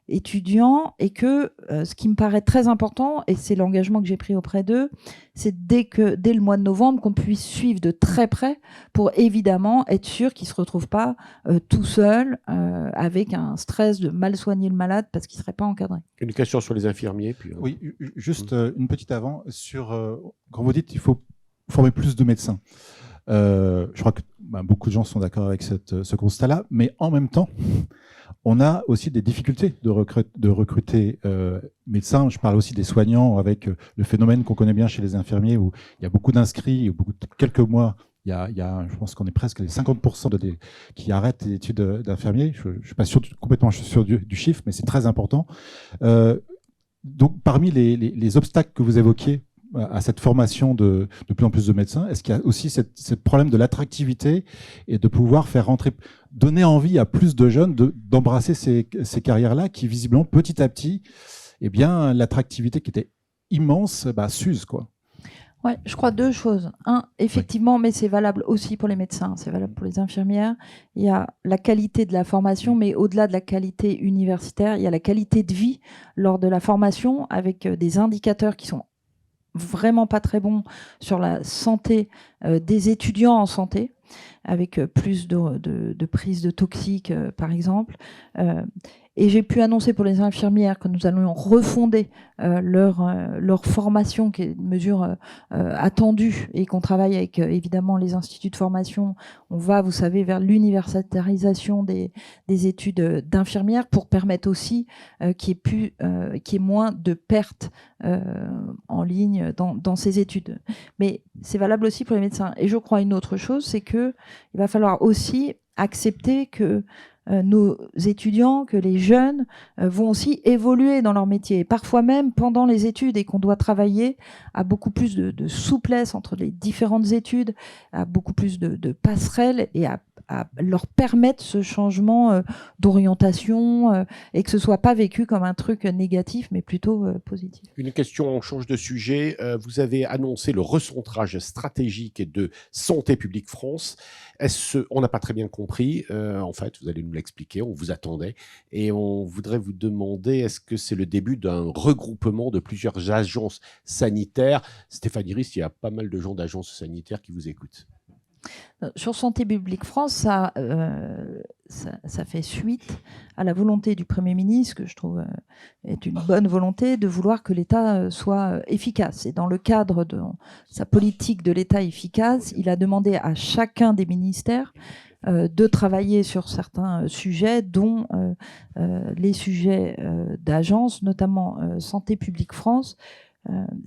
étudiant et que ce qui me paraît très important, et c'est l'engagement que j'ai pris auprès d'eux, c'est dès le mois de novembre qu'on puisse suivre de très près pour évidemment être sûr qu'ils ne se retrouvent pas tout seuls avec un stress de mal soigner le malade parce qu'il ne serait pas encadré. Une question sur les infirmiers. Puis, oui, juste une petite avant sur quand vous dites qu'il faut former plus de médecins. Je crois que beaucoup de gens sont d'accord avec ce constat-là, mais en même temps, on a aussi des difficultés de recruter médecins. Je parle aussi des soignants avec le phénomène qu'on connaît bien chez les infirmiers où il y a beaucoup d'inscrits, quelques mois, je pense qu'on est presque les 50% qui arrêtent les études d'infirmiers. Je ne suis pas complètement sûr du chiffre, mais c'est très important. Donc, parmi les obstacles que vous évoquiez à cette formation de plus en plus de médecins, est-ce qu'il y a aussi ce problème de l'attractivité et de pouvoir donner envie à plus de jeunes d'embrasser ces carrières-là qui, visiblement, petit à petit, eh bien, l'attractivité qui était immense, s'use, quoi. Ouais, je crois 2 choses. Effectivement, mais c'est valable aussi pour les médecins, c'est valable pour les infirmières. Il y a la qualité de la formation, mais au-delà de la qualité universitaire, il y a la qualité de vie lors de la formation avec des indicateurs qui sont vraiment pas très bons sur la santé des étudiants en santé, avec plus de prise de toxiques, par exemple. Et j'ai pu annoncer pour les infirmières que nous allons refonder leur formation, qui est une mesure attendue, et qu'on travaille avec évidemment les instituts de formation. On va, vous savez, vers l'universitarisation des études d'infirmières pour permettre aussi qu'il y ait moins de pertes en ligne dans ces études. Mais c'est valable aussi pour les médecins. Et je crois une autre chose, c'est qu'il va falloir aussi accepter que nos étudiants, que les jeunes vont aussi évoluer dans leur métier. Et parfois même pendant les études, et qu'on doit travailler à beaucoup plus de souplesse entre les différentes études, à beaucoup plus de passerelles et à leur permettre ce changement d'orientation et que ce soit pas vécu comme un truc négatif, mais plutôt positif. Une question, on change de sujet. Vous avez annoncé le recentrage stratégique de Santé publique France. On n'a pas très bien compris. En fait, vous allez nous l'expliquer. On vous attendait. Et on voudrait vous demander, est-ce que c'est le début d'un regroupement de plusieurs agences sanitaires? Stéphanie Rist, il y a pas mal de gens d'agences sanitaires qui vous écoutent. Sur Santé publique France, ça fait suite à la volonté du Premier ministre, que je trouve est une bonne volonté, de vouloir que l'État soit efficace. Et dans le cadre de sa politique de l'État efficace, il a demandé à chacun des ministères de travailler sur certains sujets, dont les sujets d'agence, notamment Santé publique France,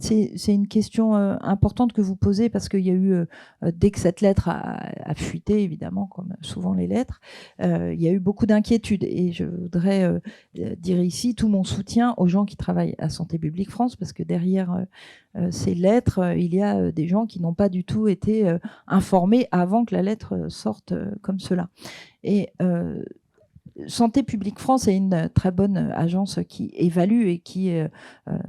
C'est une question importante que vous posez parce qu'il y a eu, dès que cette lettre a fuité, évidemment, comme souvent les lettres, il y a eu beaucoup d'inquiétudes. Et je voudrais dire ici tout mon soutien aux gens qui travaillent à Santé publique France, parce que derrière ces lettres, il y a des gens qui n'ont pas du tout été informés avant que la lettre sorte comme cela. Et Santé publique France est une très bonne agence qui évalue et qui,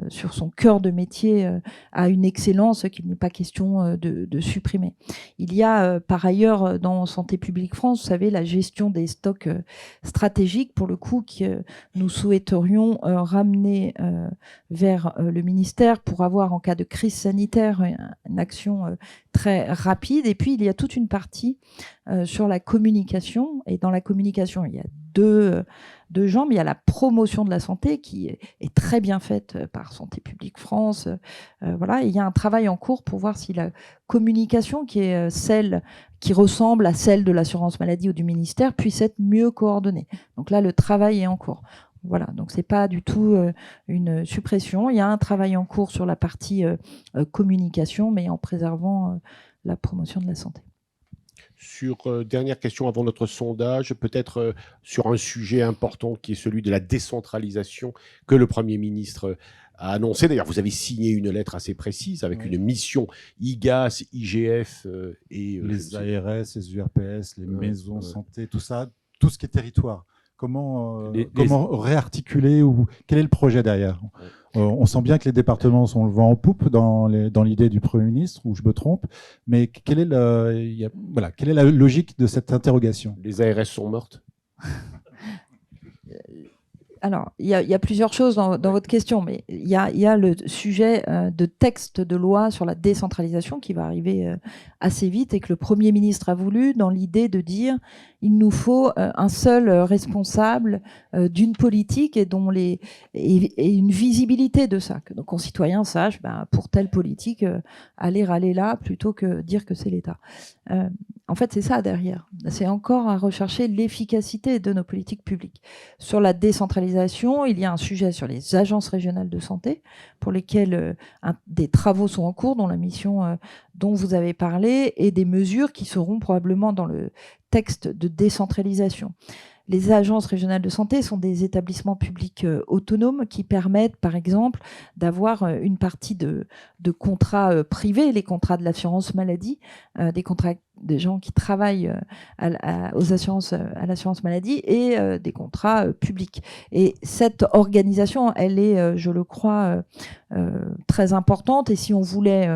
sur son cœur de métier, a une excellence qu'il n'est pas question de supprimer. Il y a par ailleurs dans Santé publique France, vous savez, la gestion des stocks stratégiques, pour le coup, que nous souhaiterions ramener vers le ministère pour avoir, en cas de crise sanitaire, une action très rapide. Et puis, il y a toute une partie sur la communication. Et dans la communication, il y a deux jambes. Il y a la promotion de la santé qui est très bien faite par Santé publique France. Voilà. Et il y a un travail en cours pour voir si la communication, qui est celle qui ressemble à celle de l'assurance maladie ou du ministère, puisse être mieux coordonnée. Donc là, le travail est en cours. Voilà, donc c'est pas du tout une suppression. Il y a un travail en cours sur la partie communication, mais en préservant la promotion de la santé. Dernière question avant notre sondage, peut-être sur un sujet important qui est celui de la décentralisation que le Premier ministre a annoncé. D'ailleurs, vous avez signé une lettre assez précise avec une mission IGAS, IGF et... les ARS, les URPS, les maisons santé, tout ça, tout ce qui est territoire. Comment réarticuler ou quel est le projet derrière? On sent bien que les départements sont le vent en poupe dans l'idée du Premier ministre, ou je me trompe, mais quelle est la logique de cette interrogation? Les ARS sont mortes? Alors, il y a plusieurs choses dans votre question, mais il y a le sujet de texte de loi sur la décentralisation qui va arriver assez vite et que le Premier ministre a voulu, dans l'idée de dire il nous faut un seul responsable d'une politique et une visibilité de ça, que nos concitoyens sachent pour telle politique aller râler là plutôt que dire que c'est l'État. En fait, c'est ça derrière. C'est encore à rechercher l'efficacité de nos politiques publiques. Sur la décentralisation, il y a un sujet sur les agences régionales de santé pour lesquelles des travaux sont en cours, dont la mission dont vous avez parlé, et des mesures qui seront probablement dans le texte de décentralisation. Les agences régionales de santé sont des établissements publics autonomes qui permettent, par exemple, d'avoir une partie de contrats privés, les contrats de l'assurance maladie, des contrats des gens qui travaillent à l'assurance maladie et des contrats publics. Et cette organisation, elle est, je le crois, très importante. Et si on voulait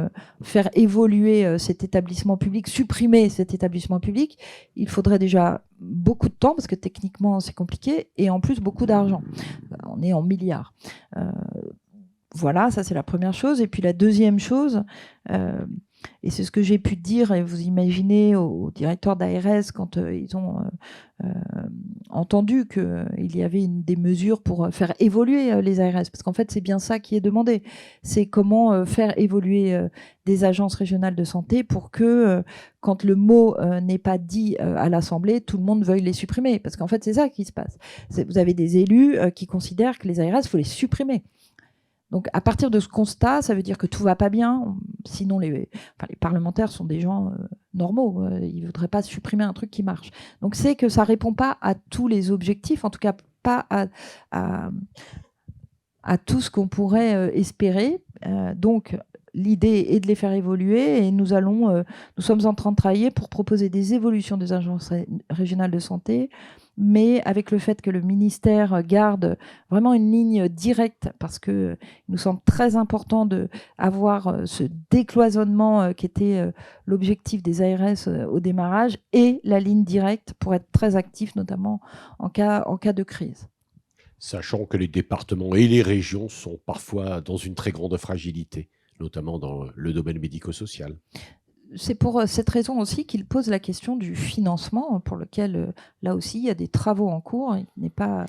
faire évoluer cet établissement public, supprimer cet établissement public, il faudrait déjà beaucoup de temps, parce que techniquement c'est compliqué, et en plus beaucoup d'argent. On est en milliards. Voilà, ça c'est la première chose. Et puis la deuxième chose, et c'est ce que j'ai pu dire, et vous imaginez au directeur d'ARS quand ils ont entendu qu'il y avait des mesures pour faire évoluer les ARS, parce qu'en fait c'est bien ça qui est demandé, c'est comment faire évoluer des agences régionales de santé pour que quand le mot n'est pas dit à l'Assemblée, tout le monde veuille les supprimer, parce qu'en fait c'est ça qui se passe. Vous avez des élus qui considèrent que les ARS, il faut les supprimer. Donc, à partir de ce constat, ça veut dire que tout va pas bien. Sinon, les parlementaires sont des gens normaux. Ils ne voudraient pas supprimer un truc qui marche. Donc, c'est que ça répond pas à tous les objectifs, en tout cas pas à tout ce qu'on pourrait espérer. Donc, l'idée est de les faire évoluer et nous sommes en train de travailler pour proposer des évolutions des agences régionales de santé, mais avec le fait que le ministère garde vraiment une ligne directe, parce que il nous semble très important d'avoir ce décloisonnement qui était l'objectif des ARS au démarrage, et la ligne directe pour être très actif, notamment en cas de crise. Sachant que les départements et les régions sont parfois dans une très grande fragilité, notamment dans le domaine médico-social. C'est pour cette raison aussi qu'il pose la question du financement, pour lequel, là aussi, il y a des travaux en cours. Il n'est pas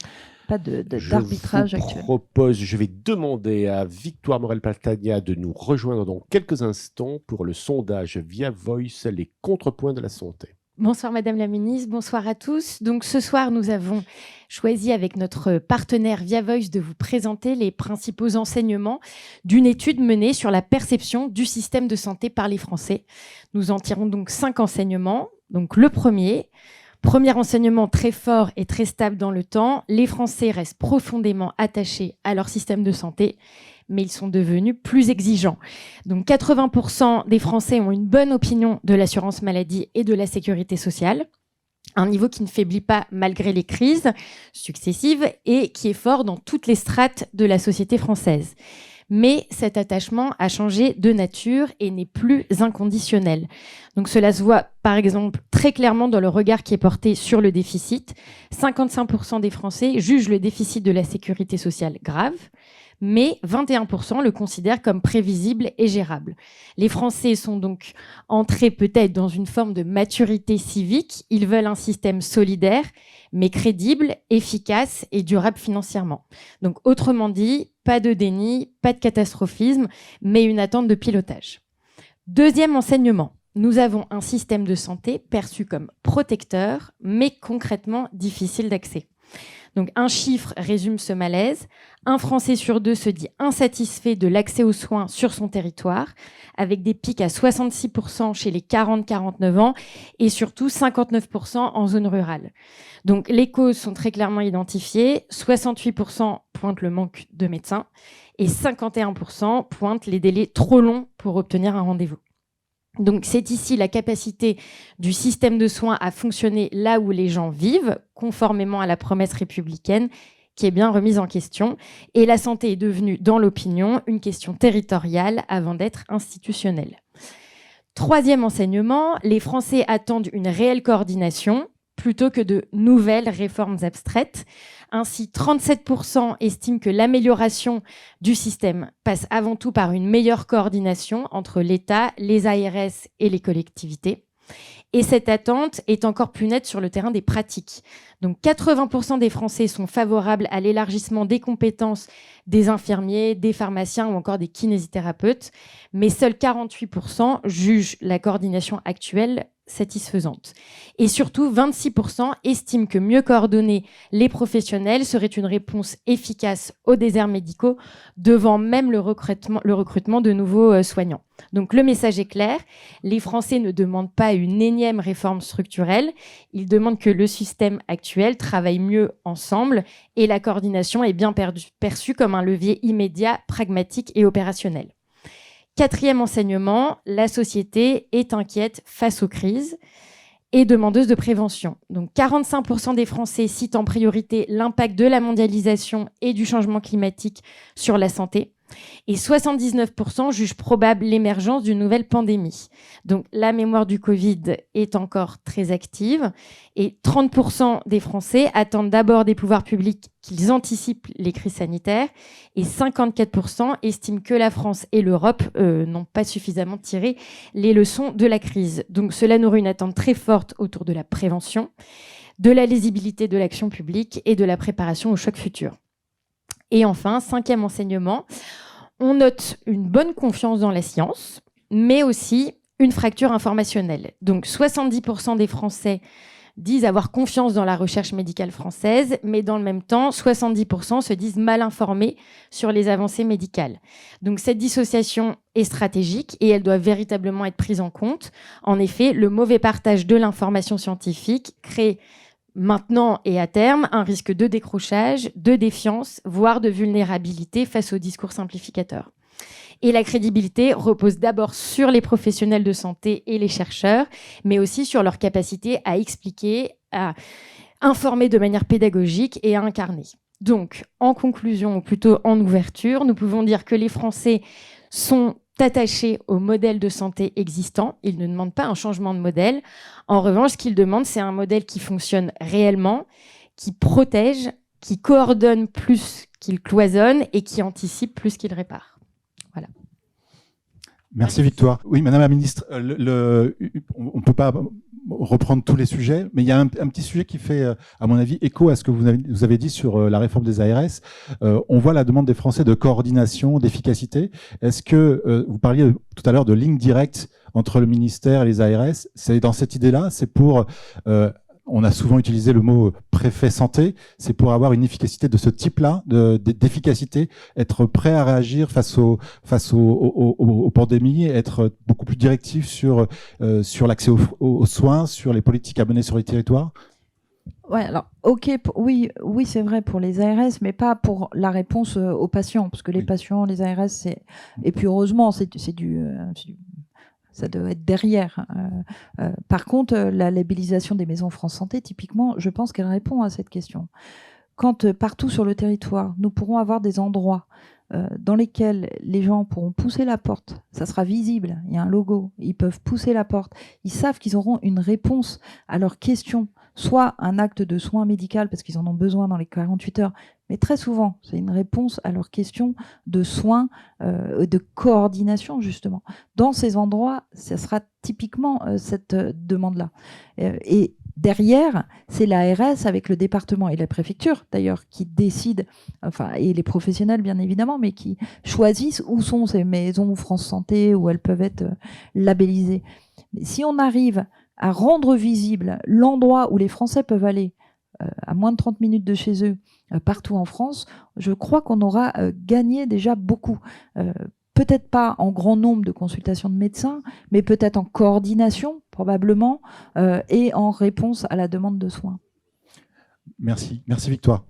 d'arbitrage actuel. Je vais demander à Victoire Morel-Patagna de nous rejoindre dans quelques instants pour le sondage via Voice, les contrepoints de la santé. Bonsoir Madame la Ministre, bonsoir à tous. Donc ce soir, nous avons choisi avec notre partenaire Via Voice de vous présenter les principaux enseignements d'une étude menée sur la perception du système de santé par les Français. Nous en tirons donc 5 enseignements. Donc le premier enseignement très fort et très stable dans le temps, les Français restent profondément attachés à leur système de santé, mais ils sont devenus plus exigeants. Donc 80% des Français ont une bonne opinion de l'assurance maladie et de la sécurité sociale, un niveau qui ne faiblit pas malgré les crises successives et qui est fort dans toutes les strates de la société française. Mais cet attachement a changé de nature et n'est plus inconditionnel. Donc cela se voit par exemple très clairement dans le regard qui est porté sur le déficit. 55% des Français jugent le déficit de la sécurité sociale grave, mais 21% le considèrent comme prévisible et gérable. Les Français sont donc entrés peut-être dans une forme de maturité civique. Ils veulent un système solidaire, mais crédible, efficace et durable financièrement. Donc autrement dit, pas de déni, pas de catastrophisme, mais une attente de pilotage. Deuxième enseignement, nous avons un système de santé perçu comme protecteur, mais concrètement difficile d'accès. Donc un chiffre résume ce malaise. Un Français sur 2 se dit insatisfait de l'accès aux soins sur son territoire, avec des pics à 66% chez les 40-49 ans et surtout 59% en zone rurale. Donc les causes sont très clairement identifiées. 68% pointent le manque de médecins et 51% pointent les délais trop longs pour obtenir un rendez-vous. Donc c'est ici la capacité du système de soins à fonctionner là où les gens vivent, conformément à la promesse républicaine, qui est bien remise en question. Et la santé est devenue, dans l'opinion, une question territoriale avant d'être institutionnelle. Troisième enseignement, les Français attendent une réelle coordination plutôt que de nouvelles réformes abstraites. Ainsi, 37% estiment que l'amélioration du système passe avant tout par une meilleure coordination entre l'État, les ARS et les collectivités. Et cette attente est encore plus nette sur le terrain des pratiques. Donc 80% des Français sont favorables à l'élargissement des compétences des infirmiers, des pharmaciens ou encore des kinésithérapeutes, mais seuls 48% jugent la coordination actuelle satisfaisante. Et surtout, 26% estiment que mieux coordonner les professionnels serait une réponse efficace aux déserts médicaux, devant même le recrutement de nouveaux soignants. Donc le message est clair, les Français ne demandent pas une énième réforme structurelle, ils demandent que le système actuel travaille mieux ensemble et la coordination est bien perçue comme un levier immédiat, pragmatique et opérationnel. Quatrième enseignement, la société est inquiète face aux crises et demandeuse de prévention. Donc 45% des Français citent en priorité l'impact de la mondialisation et du changement climatique sur la santé. Et 79% jugent probable l'émergence d'une nouvelle pandémie. Donc la mémoire du Covid est encore très active et 30% des Français attendent d'abord des pouvoirs publics qu'ils anticipent les crises sanitaires et 54% estiment que la France et l'Europe n'ont pas suffisamment tiré les leçons de la crise. Donc cela nourrit une attente très forte autour de la prévention, de la lisibilité de l'action publique et de la préparation aux chocs futurs. Et enfin, cinquième enseignement, on note une bonne confiance dans la science, mais aussi une fracture informationnelle. Donc 70% des Français disent avoir confiance dans la recherche médicale française, mais dans le même temps, 70% se disent mal informés sur les avancées médicales. Donc cette dissociation est stratégique et elle doit véritablement être prise en compte. En effet, le mauvais partage de l'information scientifique crée maintenant et à terme un risque de décrochage, de défiance, voire de vulnérabilité face aux discours simplificateurs. Et la crédibilité repose d'abord sur les professionnels de santé et les chercheurs, mais aussi sur leur capacité à expliquer, à informer de manière pédagogique et à incarner. Donc, en conclusion, ou plutôt en ouverture, nous pouvons dire que les Français sont attachés au modèle de santé existant. Ils ne demandent pas un changement de modèle. En revanche, ce qu'ils demandent, c'est un modèle qui fonctionne réellement, qui protège, qui coordonne plus qu'il cloisonne et qui anticipe plus qu'il répare. Voilà. Merci Victoire. Oui, Madame la Ministre, on ne peut pas reprendre tous les sujets, mais il y a un petit sujet qui fait, à mon avis, écho à ce que vous avez dit sur la réforme des ARS. On voit la demande des Français de coordination, d'efficacité. Est-ce que vous parliez tout à l'heure de ligne directe entre le ministère et les ARS. C'est dans cette idée-là, c'est pour on a souvent utilisé le mot préfet santé, c'est pour avoir une efficacité de ce type-là, d'efficacité, être prêt à réagir face aux pandémies, être beaucoup plus directif sur l'accès aux soins, sur les politiques à mener sur les territoires. Ouais, alors, ok, oui, c'est vrai pour les ARS, mais pas pour la réponse aux patients, parce que les patients, les ARS, et puis heureusement, c'est du ça doit être derrière. Par contre, la labellisation des maisons France Santé, typiquement, je pense qu'elle répond à cette question. Quand partout sur le territoire, nous pourrons avoir des endroits dans lesquels les gens pourront pousser la porte, ça sera visible, il y a un logo, ils peuvent pousser la porte, ils savent qu'ils auront une réponse à leurs questions, soit un acte de soin médical parce qu'ils en ont besoin dans les 48 heures, mais très souvent, c'est une réponse à leurs questions de soins, de coordination, justement. Dans ces endroits, ça sera typiquement cette demande-là. Et derrière, c'est l'ARS avec le département et la préfecture, d'ailleurs, qui décident, enfin, et les professionnels, bien évidemment, mais qui choisissent où sont ces maisons France Santé, où elles peuvent être labellisées. Mais si on arrive à rendre visible l'endroit où les Français peuvent aller à moins de 30 minutes de chez eux, partout en France, je crois qu'on aura gagné déjà beaucoup. Peut-être pas en grand nombre de consultations de médecins, mais peut-être en coordination, probablement, et en réponse à la demande de soins. Merci. Merci Victoire.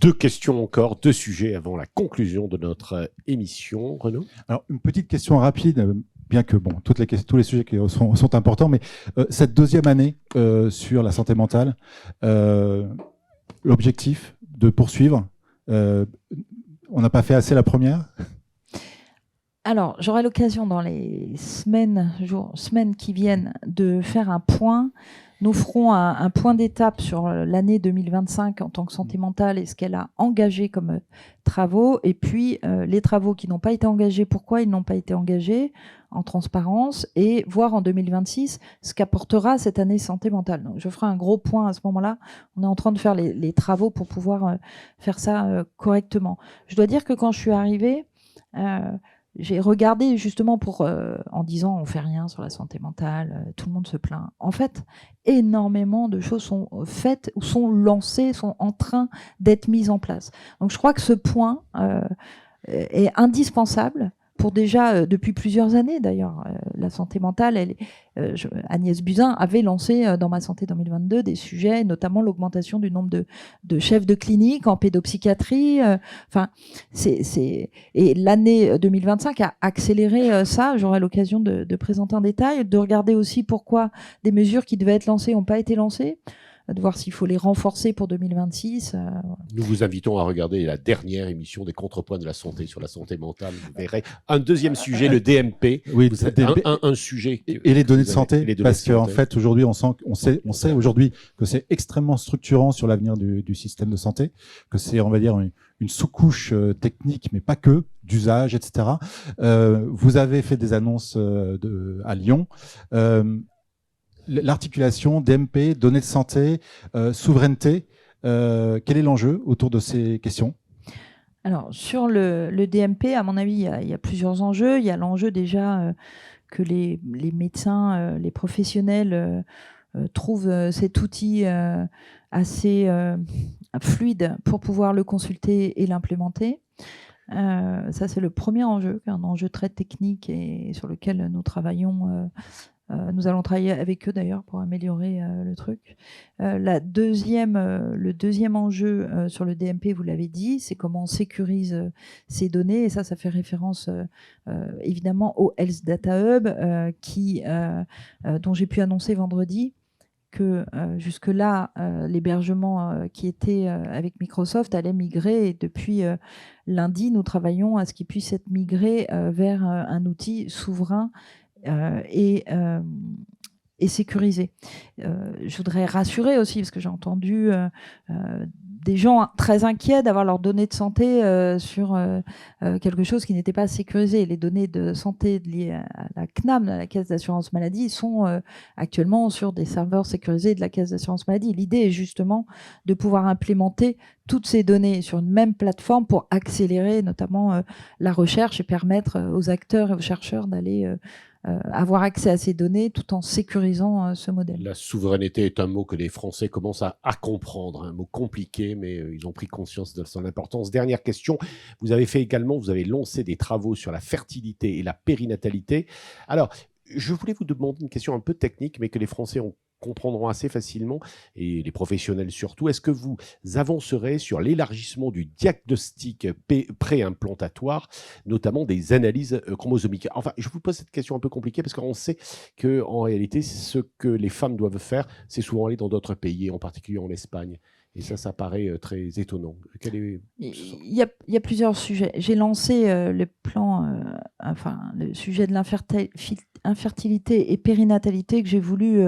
2 questions encore, 2 sujets avant la conclusion de notre émission. Renaud ? Alors, une petite question rapide, bien que bon, tous les sujets qui sont importants, mais cette deuxième année sur la santé mentale, l'objectif de poursuivre, on n'a pas fait assez la première ? Alors, j'aurai l'occasion dans les semaines qui viennent de faire un point. Nous ferons un point d'étape sur l'année 2025 en tant que santé mentale et ce qu'elle a engagé comme travaux. Et puis, les travaux qui n'ont pas été engagés, pourquoi ils n'ont pas été engagés en transparence, et voir en 2026 ce qu'apportera cette année santé mentale. Donc, je ferai un gros point à ce moment-là. On est en train de faire les travaux pour pouvoir faire ça correctement. Je dois dire que quand je suis arrivée, j'ai regardé justement en disant on fait rien sur la santé mentale, tout le monde se plaint. En fait, énormément de choses sont faites ou sont lancées, sont en train d'être mises en place. Donc je crois que ce point est indispensable pour déjà, depuis plusieurs années d'ailleurs, la santé mentale, Agnès Buzyn avait lancé dans Ma Santé 2022 des sujets, notamment l'augmentation du nombre de chefs de clinique en pédopsychiatrie. Et l'année 2025 a accéléré ça. J'aurai l'occasion de présenter en détail, de regarder aussi pourquoi des mesures qui devaient être lancées n'ont pas été lancées, de voir s'il faut les renforcer pour 2026. Nous vous invitons à regarder la dernière émission des contrepoints de la santé sur la santé mentale. Vous verrez un deuxième sujet, le DMP. Oui, un sujet. Et les données de santé, parce qu'en fait, aujourd'hui, on sait aujourd'hui que c'est extrêmement structurant sur l'avenir du système de santé, que c'est, on va dire, une sous-couche technique, mais pas que, d'usage, etc. Vous avez fait des annonces à Lyon. L'articulation DMP, données de santé, souveraineté, quel est l'enjeu autour de ces questions ? Alors, sur le DMP, à mon avis, il y a plusieurs enjeux. Il y a l'enjeu déjà que les médecins, les professionnels trouvent cet outil assez fluide pour pouvoir le consulter et l'implémenter. Ça, c'est le premier enjeu, un enjeu très technique et sur lequel nous travaillons. Nous allons travailler avec eux d'ailleurs pour améliorer le truc. Le deuxième enjeu sur le DMP, vous l'avez dit, c'est comment on sécurise ces données. Et ça fait référence évidemment au Health Data Hub dont j'ai pu annoncer vendredi que jusque-là, l'hébergement qui était avec Microsoft allait migrer. Et depuis lundi, nous travaillons à ce qu'il puisse être migré vers un outil souverain et sécurisé. Je voudrais rassurer aussi, parce que j'ai entendu des gens très inquiets d'avoir leurs données de santé sur quelque chose qui n'était pas sécurisé. Les données de santé liées à la CNAM, à la Caisse d'assurance maladie, sont actuellement sur des serveurs sécurisés de la Caisse d'assurance maladie. L'idée est justement de pouvoir implémenter toutes ces données sur une même plateforme pour accélérer notamment la recherche et permettre aux acteurs et aux chercheurs d'aller avoir accès à ces données tout en sécurisant ce modèle. La souveraineté est un mot que les Français commencent à comprendre, un mot compliqué, mais ils ont pris conscience de son importance. Dernière question, vous avez lancé des travaux sur la fertilité et la périnatalité. Alors, je voulais vous demander une question un peu technique, mais que les Français comprendront assez facilement, et les professionnels surtout. Est-ce que vous avancerez sur l'élargissement du diagnostic préimplantatoire, notamment des analyses chromosomiques? Enfin, je vous pose cette question un peu compliquée parce qu'on sait qu'en réalité, ce que les femmes doivent faire, c'est souvent aller dans d'autres pays, en particulier en Espagne. Et ça paraît très étonnant. Il y a plusieurs sujets. J'ai lancé le sujet de l'infertilité et périnatalité que j'ai voulu,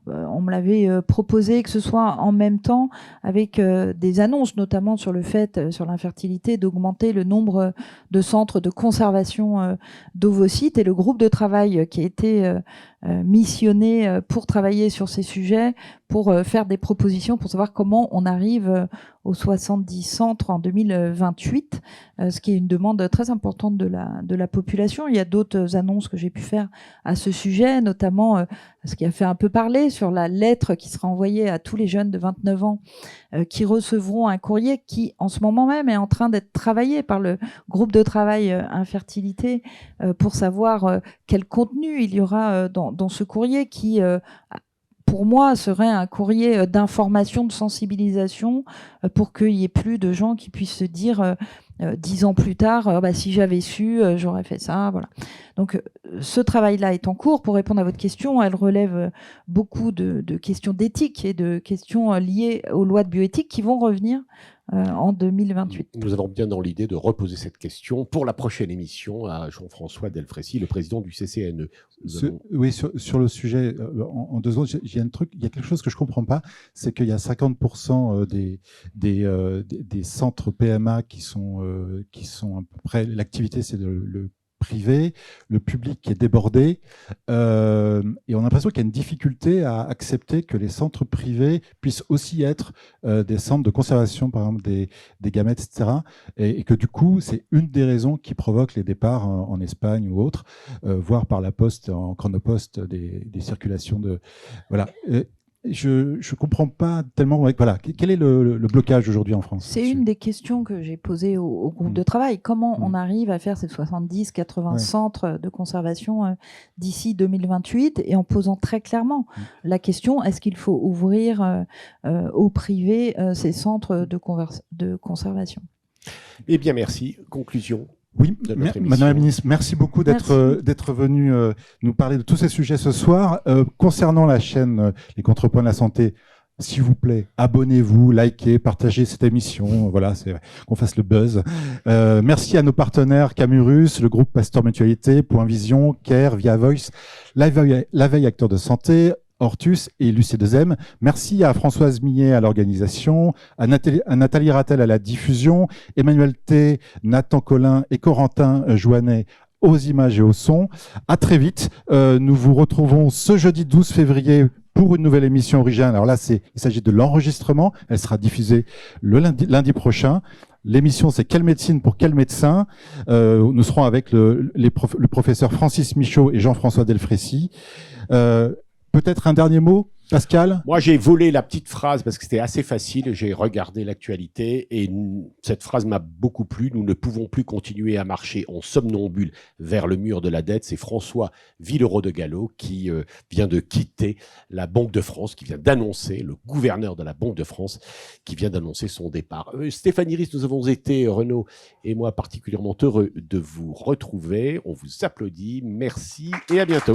on me l'avait proposé, que ce soit en même temps avec des annonces, notamment sur le fait, sur l'infertilité, d'augmenter le nombre de centres de conservation d'ovocytes. Et le groupe de travail qui a été missionné pour travailler sur ces sujets, pour faire des propositions, pour savoir comment on arrive aux 70 centres en 2028, ce qui est une demande très importante de la population. Il y a d'autres annonces que j'ai pu faire à ce sujet, notamment ce qui a fait un peu parler sur la lettre qui sera envoyée à tous les jeunes de 29 ans qui recevront un courrier qui, en ce moment même, est en train d'être travaillé par le groupe de travail infertilité pour savoir quel contenu il y aura dans ce courrier qui pour moi, serait un courrier d'information, de sensibilisation, pour qu'il n'y ait plus de gens qui puissent se dire 10 ans plus tard, si j'avais su, j'aurais fait ça. Voilà. Donc, ce travail-là est en cours. Pour répondre à votre question, elle relève beaucoup de questions d'éthique et de questions liées aux lois de bioéthique qui vont revenir en 2028. Nous avons bien dans l'idée de reposer cette question pour la prochaine émission à Jean-François Delfrécy, le président du CCNE. Oui, sur le sujet, en 2 secondes, il y a un truc, il y a quelque chose que je comprends pas, c'est qu'il y a 50% des centres PMA qui sont à peu près, l'activité c'est le privé, le public qui est débordé, et on a l'impression qu'il y a une difficulté à accepter que les centres privés puissent aussi être des centres de conservation, par exemple des gamètes, etc. Et que du coup, c'est une des raisons qui provoque les départs en Espagne ou autre, voire par la poste, en chronopost, des circulations de... Voilà. Je comprends pas tellement. Voilà, quel est le blocage aujourd'hui en France? C'est une des questions que j'ai posées au groupe de travail. Comment on arrive à faire ces 70-80 centres de conservation d'ici 2028, et en posant très clairement la question, est-ce qu'il faut ouvrir au privé ces centres de conservation? Eh bien, merci. Conclusion. Oui, Madame la Ministre, merci beaucoup d'être venue nous parler de tous ces sujets ce soir. Concernant la chaîne Les Contrepoints de la Santé, s'il vous plaît, abonnez-vous, likez, partagez cette émission. Voilà, c'est qu'on fasse le buzz. Merci à nos partenaires Camurus, le groupe Pasteur Mutualité, Point Vision, Care, Via Voice, La Veille Acteur de Santé, Hortus et Lucie2M. Merci à Françoise Millet à l'organisation, à Nathalie Rattel à la diffusion, Emmanuel T, Nathan Collin et Corentin Joannet aux images et au son. À très vite. Nous vous retrouvons ce jeudi 12 février pour une nouvelle émission originale. Alors là, il s'agit de l'enregistrement. Elle sera diffusée le lundi prochain. L'émission, c'est Quelle médecine pour quel médecin? Nous serons avec le professeur Francis Michaud et Jean-François Delfrécy. Peut-être un dernier mot, Pascal? Moi, j'ai volé la petite phrase parce que c'était assez facile. J'ai regardé l'actualité et cette phrase m'a beaucoup plu. Nous ne pouvons plus continuer à marcher en somnambule vers le mur de la dette. C'est François Villeroy de Galhau qui vient de quitter la Banque de France, qui vient d'annoncer, le gouverneur de la Banque de France, qui vient d'annoncer son départ. Stéphanie Ries, nous avons été, Renaud et moi, particulièrement heureux de vous retrouver. On vous applaudit. Merci et à bientôt.